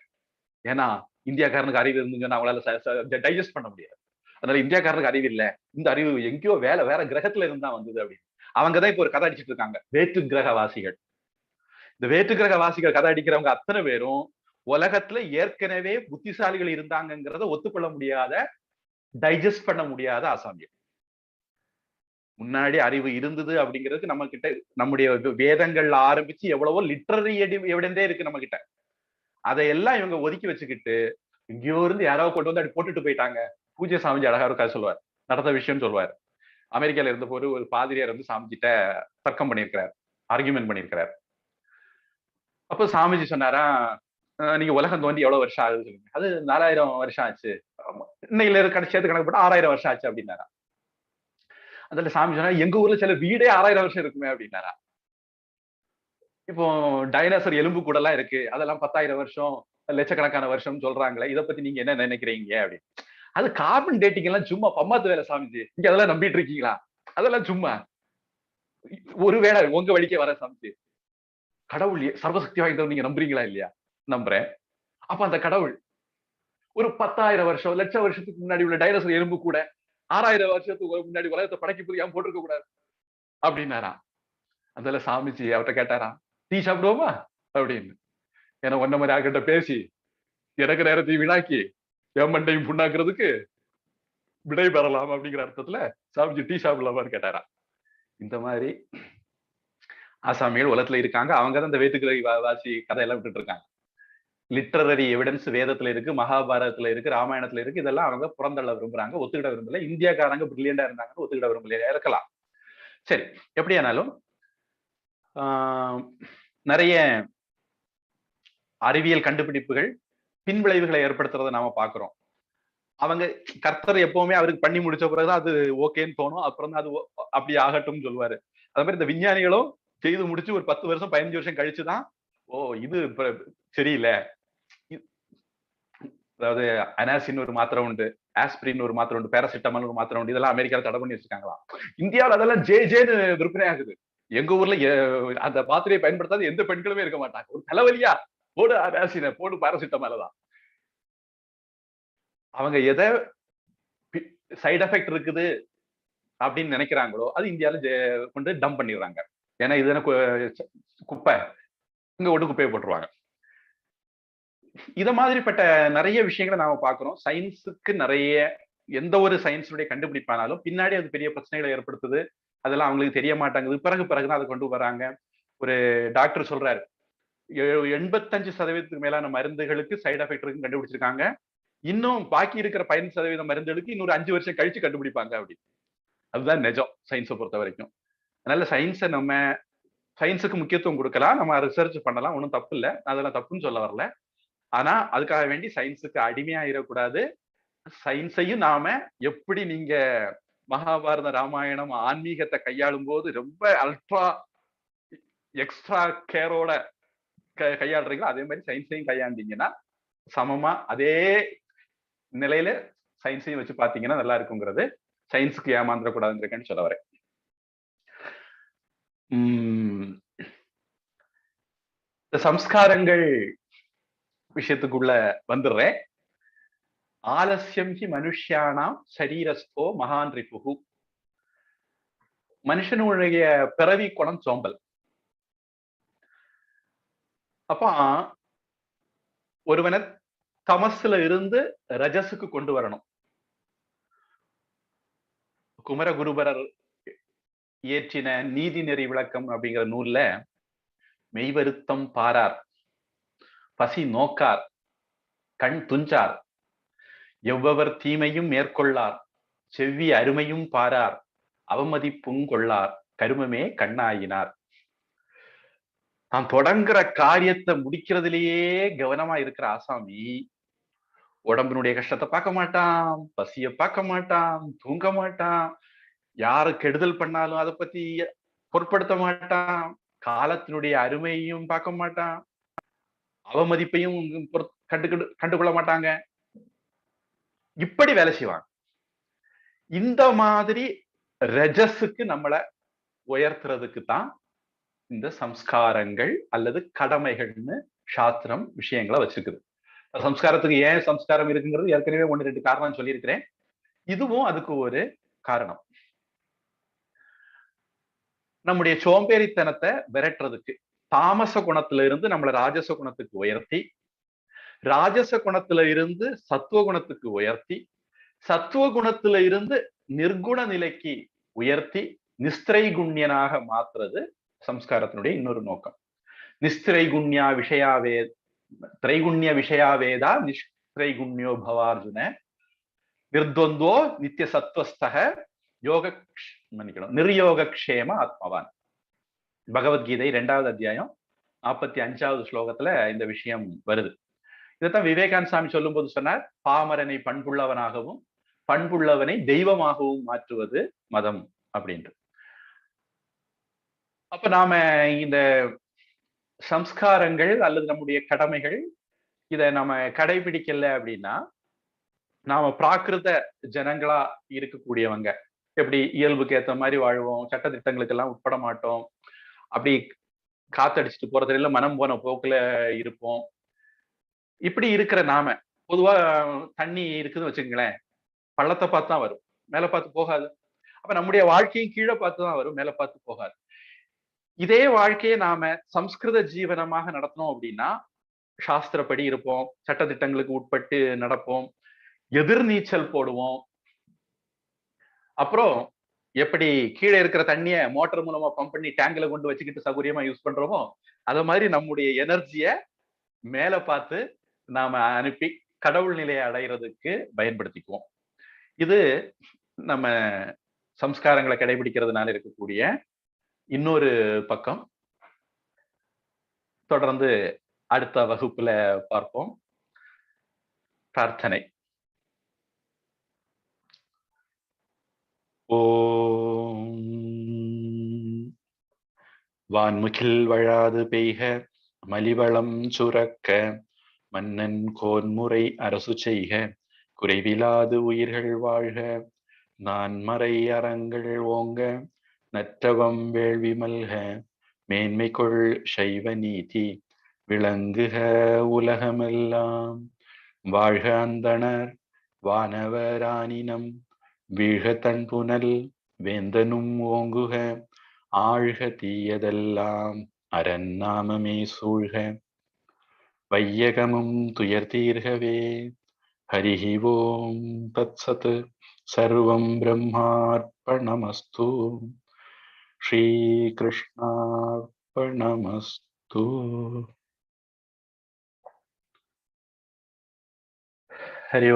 ஏன்னா இந்தியாக்காரனுக்கு அறிவு இருந்துங்கன்னா அவங்களால டைஜஸ்ட் பண்ண முடியாது. அதனால இந்தியாக்காரனுக்கு அறிவு இல்லை, இந்த அறிவு எங்கேயோ வேற கிரகத்துல இருந்தா வந்தது அப்படின்னு அவங்கதான் இப்ப ஒரு கதை அடிச்சிட்டு இருக்காங்க, வேற்று கிரகவாசிகள். இந்த வேற்று கிரகவாசிகள் கதை அடிக்கிறவங்க அத்தனை பேரும் உலகத்துல ஏற்கனவே புத்திசாலிகள் இருந்தாங்கிறத ஒத்துக்கொள்ள முடியாத, டைஜஸ்ட் பண்ண முடியாத அசாமியம். முன்னாடி அறிவு இருந்தது அப்படிங்கிறதுக்கு நம்ம கிட்ட நம்முடைய வேதங்கள்ல ஆரம்பிச்சு எவ்வளவோ லிட்டரரி எவிடன்ஸே இருக்கு நம்ம கிட்ட. அதையெல்லாம் இவங்க ஒதுக்கி வச்சுக்கிட்டு எங்கேயோ இருந்து யாராவது கொண்டு வந்து அப்படி போட்டுட்டு போயிட்டாங்க. பூஜை சாமிஜி அழகா இருக்கா சொல்லுவார், நடந்த விஷயம் சொல்லுவார். அமெரிக்கால இருந்த போது ஒரு பாதிரியார் சாமிஜிட்ட தர்க்கம் பண்ணியிருக்கிறார், ஆர்கியூமெண்ட் பண்ணியிருக்கிறார். அப்போ சாமிஜி சொன்னாரா, நீங்க உலகம் தோண்டி எவ்வளவு வருஷம் ஆகுது சொல்லுங்க. அது 4000 வருஷம் ஆச்சு. இன்னையில சேர்த்து கணக்கு போட்டா 6000 வருஷம் ஆச்சு அப்படின்னாரா. அதுல சாமி சொன்னா, எங்க ஊர்ல சில வீடே 6000 வருஷம் இருக்குமே அப்படின்னாரா. இப்போ டைனோசர் எலும்பு கூட எல்லாம் இருக்கு, அதெல்லாம் 10,000 வருஷம், லட்சக்கணக்கான வருஷம் சொல்றாங்களே, இதை பத்தி நீங்க என்ன நினைக்கிறீங்க அப்படின்னு. அது கார்பன் டேட்டிங் எல்லாம் சும்மா பம்மாத்து வேலை சாமிஜி, நீங்க அதெல்லாம் நம்பிட்டு இருக்கீங்களா? அதெல்லாம் சும்மா ஒருவேளை உங்க வழிக்கே வர சாமிஜி. கடவுள் சர்வசக்தி வாய்ந்தவர் நீங்க நம்புறீங்களா இல்லையா? நம்புறேன். அப்ப அந்த கடவுள் ஒரு 10,000 வருஷம், லட்சம் வருஷத்துக்கு முன்னாடி உள்ள டைனோசர் எலும்பு கூட 6000 வருஷத்துக்கு முன்னாடி உலகத்தை படைக்க புரியாம போட்டிருக்க கூடாது அப்படின்னாரா. அதுல சாமிஜி அவர்கிட்ட கேட்டாரா, டீ சாப்பிடுவோமா அப்படின்னு. ஏன்னா ஒன்ன மாதிரி ஆக்கிட்ட பேசி எனக்கு நேரத்தையும் வீணாக்கி என் மண்டையும் புண்ணாக்குறதுக்கு விடை பெறலாம் அப்படிங்கிற அர்த்தத்துல சாமிஜி டீ சாப்பிடலாமான்னு கேட்டாரா. இந்த மாதிரி ஆசாமிகள் உலகத்துல இருக்காங்க. அவங்க தான் இந்த வேற்றுக்கிற வாசி கதையெல்லாம் விட்டுட்டு இருக்காங்க. லிட்டரரி எவிடன்ஸ் வேதத்துல இருக்கு, மகாபாரதத்துல இருக்கு, ராமாயணத்துல இருக்கு. இதெல்லாம் அவங்க புறந்தள்ள விரும்புறாங்க, ஒத்துக்கிட விரும்பல. இந்தியாக்காரங்க பிரில்லியண்டா இருந்தாங்கன்னு ஒத்துக்கிட விரும்பலையா இருக்கலாம். சரி, எப்படியானாலும் நிறைய அறிவியல் கண்டுபிடிப்புகள் பின்விளைவுகளை ஏற்படுத்துறதை நாம பாக்குறோம். அவங்க கர்த்தர் எப்பவுமே அவருக்கு பண்ணி முடிச்ச பிறகுதான் அது ஓகேன்னு தோணும், அப்புறம் தான் அது அப்படி ஆகட்டும்னு சொல்லுவாரு. அதே மாதிரி இந்த விஞ்ஞானிகளும் செய்து முடிச்சு ஒரு 10 வருஷம் 15 வருஷம் கழிச்சுதான் இது சரியில்லை. அதாவது அனாசின் ஒரு மாத்திரை உண்டு, ஆஸ்பிரின் ஒரு மாத்திரை உண்டு, பேராசிட்டமால் ஒரு மாத்திரை உண்டு, இதெல்லாம் அமெரிக்கால தடை பண்ணி வச்சிருக்காங்களாம். இந்தியாவில் அதெல்லாம் ஜேன்னு விற்பனை ஆகுது. எங்க ஊர்ல அந்த மாத்திரையை பயன்படுத்தாத எந்த பெண்களுமே இருக்க மாட்டாங்க. ஒரு தலைவலியா போடு ஆசின போடு பாராசிட்டமால் தான். அவங்க எதை சைடு எஃபெக்ட் இருக்குது அப்படின்னு நினைக்கிறாங்களோ அது இந்தியால கொண்டு டம்ப் பண்ணிடுறாங்க. ஏன்னா இது குப்பை, இங்க ஒட்டு குப்பையை போட்டுருவாங்க. இத மாதிரிப்பட்ட நிறைய விஷயங்களை நாம பாக்குறோம். சயின்ஸுக்கு நிறைய எந்த ஒரு சயின்ஸுடைய கண்டுபிடிப்பானாலும் பின்னாடி அது பெரிய பிரச்சனைகளை ஏற்படுத்துது. அதெல்லாம் அவங்களுக்கு தெரிய மாட்டாங்குது. பிறகுதான் அதை கொண்டு வராங்க. ஒரு டாக்டர் சொல்றாரு, 85% மேலான மருந்துகளுக்கு சைடு எஃபெக்ட் இருக்குன்னு கண்டுபிடிச்சிருக்காங்க. இன்னும் பாக்கி இருக்கிற 15% மருந்துகளுக்கு இன்னொரு 5 வருஷம் கழிச்சு கண்டுபிடிப்பாங்க அப்படின்னு. அதுதான் நிஜம் சயின்ஸை பொறுத்த வரைக்கும். அதனால சயின்ஸுக்கு முக்கியத்துவம் கொடுக்கலாம், நம்ம ரிசர்ச் பண்ணலாம், ஒன்றும் தப்பு இல்லை, அதெல்லாம் தப்புன்னு சொல்ல வரல. ஆனா அதுக்காக வேண்டி சயின்ஸுக்கு அடிமையாயிடக்கூடாது. சயின்ஸையும் நாம எப்படி நீங்க மகாபாரத ராமாயணம் ஆன்மீகத்தை கையாளும் போது ரொம்ப எக்ஸ்ட்ரா கேரோட கையாளுறீங்களோ அதே மாதிரி சயின்ஸையும் கையாண்டீங்கன்னா சமமா அதே நிலையில சயின்ஸையும் வச்சு பாத்தீங்கன்னா நல்லா இருக்குங்கிறது. சயின்ஸுக்கு ஏமாந்துடக்கூடாதுன்னு சொல்ல வரேன். இந்த சம்ஸ்காரங்கள் விஷயத்துக்குள்ள வந்துடுறேன். ஆலசியம் ஹி மனுஷ்யானாம் சரீரஸ்தோ மகான் ரிபுகு. மனுஷனுடைய பிறவி குணம் சோம்பல். அப்ப ஒருவனை தமசுல இருந்து ரஜசுக்கு கொண்டு வரணும். குமரகுருபரர் இயற்றின நீதி நெறி விளக்கம் அப்படிங்கிற நூல்ல மெய்வருத்தம் பாரார், பசி நோக்கார், கண் துஞ்சார், எவ்வவர் தீமையும் மேற்கொள்ளார், செவ்வி அருமையும் பாரார், அவமதிப்பும் கொள்ளார், கருமமே கண்ணாயினார். நான் தொடங்குற காரியத்தை முடிக்கிறதுலயே கவனமா இருக்கிற ஆசாமி உடம்பினுடைய கஷ்டத்தை பார்க்க மாட்டான், பசிய பார்க்க மாட்டான், தூங்க மாட்டான், யாரு கெடுதல் பண்ணாலும் அதை பத்தி பொருட்படுத்த மாட்டான், காலத்தினுடைய அருமையையும் பார்க்க மாட்டான், அவமதிப்பையும் கண்டுகொள்ள மாட்டாங்க. இப்படி வேலை செய்வாங்க. இந்த மாதிரி ரஜஸுக்கு நம்மளை உயர்த்துறதுக்கு தான் இந்த சம்ஸ்காரங்கள் அல்லது கடமைகள்னு சாஸ்திரம் விஷயங்களை வச்சிருக்குது. சம்ஸ்காரத்துக்கு ஏன் சம்ஸ்காரம் இருக்குங்கிறது ஏற்கனவே 1-2 காரணம் சொல்லியிருக்கிறேன். இதுவும் அதுக்கு ஒரு காரணம். நம்முடைய சோம்பேறித்தனத்தை விரட்டுறதுக்கு தாமச குணத்துல இருந்து நம்மளை ராஜச குணத்துக்கு உயர்த்தி, ராஜச குணத்துல இருந்து சத்துவ குணத்துக்கு உயர்த்தி, சத்துவ குணத்துல இருந்து நிர்குண நிலைக்கு உயர்த்தி நிஸ்திரைகுண்யனாக மாத்துறது சம்ஸ்காரத்தினுடைய இன்னொரு நோக்கம். நிஸ்திரைகுண்யா விஷயாவே திரைகுண்ய விஷயாவேதா நிஸ்திரைகுண்யோ பவார்ஜுன நிர்த்வந்தோ நித்திய சத்வஸ்தக யோக நிர்யோகக்ஷேம ஆத்மவான். பகவத்கீதை 2வது அத்தியாயம் 45வது ஸ்லோகத்துல இந்த விஷயம் வருது. இதைத்தான் விவேகானந்த சாமி சொல்லும் போது சொன்னார், பாமரனை பண்புள்ளவனாகவும் பண்புள்ளவனை தெய்வமாகவும் மாற்றுவது மதம் அப்படின்ட்டு. அப்ப நாம இந்த சம்ஸ்காரங்கள் அல்லது நம்முடைய கடமைகள் இதை நம்ம கடைபிடிக்கல அப்படின்னா நாம பிராகிருத ஜனங்களா இருக்கக்கூடியவங்க எப்படி இயல்புக்கு ஏத்த மாதிரி வாழ்வோம், சட்ட திட்டங்களுக்கு எல்லாம் உட்பட மாட்டோம், அப்படி காத்தடிச்சுட்டு போறதுல இல்ல மனம் போன போக்குல இருப்போம். இப்படி இருக்கிற நாம பொதுவா தண்ணி இருக்குதுன்னு வச்சுக்கங்களேன், பள்ளத்தை பார்த்து தான் வரும், மேல பார்த்து போகாது. அப்ப நம்முடைய வாழ்க்கையும் கீழே பார்த்து தான் வரும், மேல பார்த்து போகாது. இதே வாழ்க்கையை நாம சம்ஸ்கிருத ஜீவனமாக நடத்தணும் அப்படின்னா சாஸ்திரப்படி இருப்போம், சட்டதிட்டங்களுக்கு உட்பட்டு நடப்போம், எதிர்நீச்சல் போடுவோம். அப்புறம் எப்படி கீழே இருக்கிற தண்ணிய மோட்டர் மூலமா பம்ப் பண்ணி டேங்க்ல கொண்டு வச்சுக்கிட்டு சௌகரியமா யூஸ் பண்றோமோ அத மாதிரி நம்முடைய எனர்ஜிய மேல பார்த்து நாம அனுப்பி கடவுள் நிலையை அடைகிறதுக்கு பயன்படுத்திக்குவோம். இது நம்ம சம்ஸ்காரங்களை கடைபிடிக்கிறதுனால இருக்கக்கூடிய இன்னொரு பக்கம். தொடர்ந்து அடுத்த வகுப்புல பார்ப்போம். பிரார்த்தனை. ஓம் வான்முகில் வழாது பெய்க, மலிவளம் சுரக்க, மன்னன் கோன்முறை அரசு செய்க, குறைவிலாது உயிர்கள் வாழ்க, நான் மறை அறங்கள் ஓங்க, நற்றவம் வேள்வி மல்க, மேன்மை கொள் சைவ நீதி விளங்குக உலகமெல்லாம். வாழ்க அந்தணர் வானவரானினம். வீழ்க தன்புனல் வேந்தனும் ஓங்குக. ஆழ்க தீயதெல்லாம் அரண் நாமமே சூழ்க. வையகமும் துயர் தீர்கவே. ஹரிஹி ஓம் தத்சத். சர்வம் பிரம்மார்ப்பணமஸ்து. ஸ்ரீ கிருஷ்ணார்ப்பணமஸ்து. ஹரி ஓம்.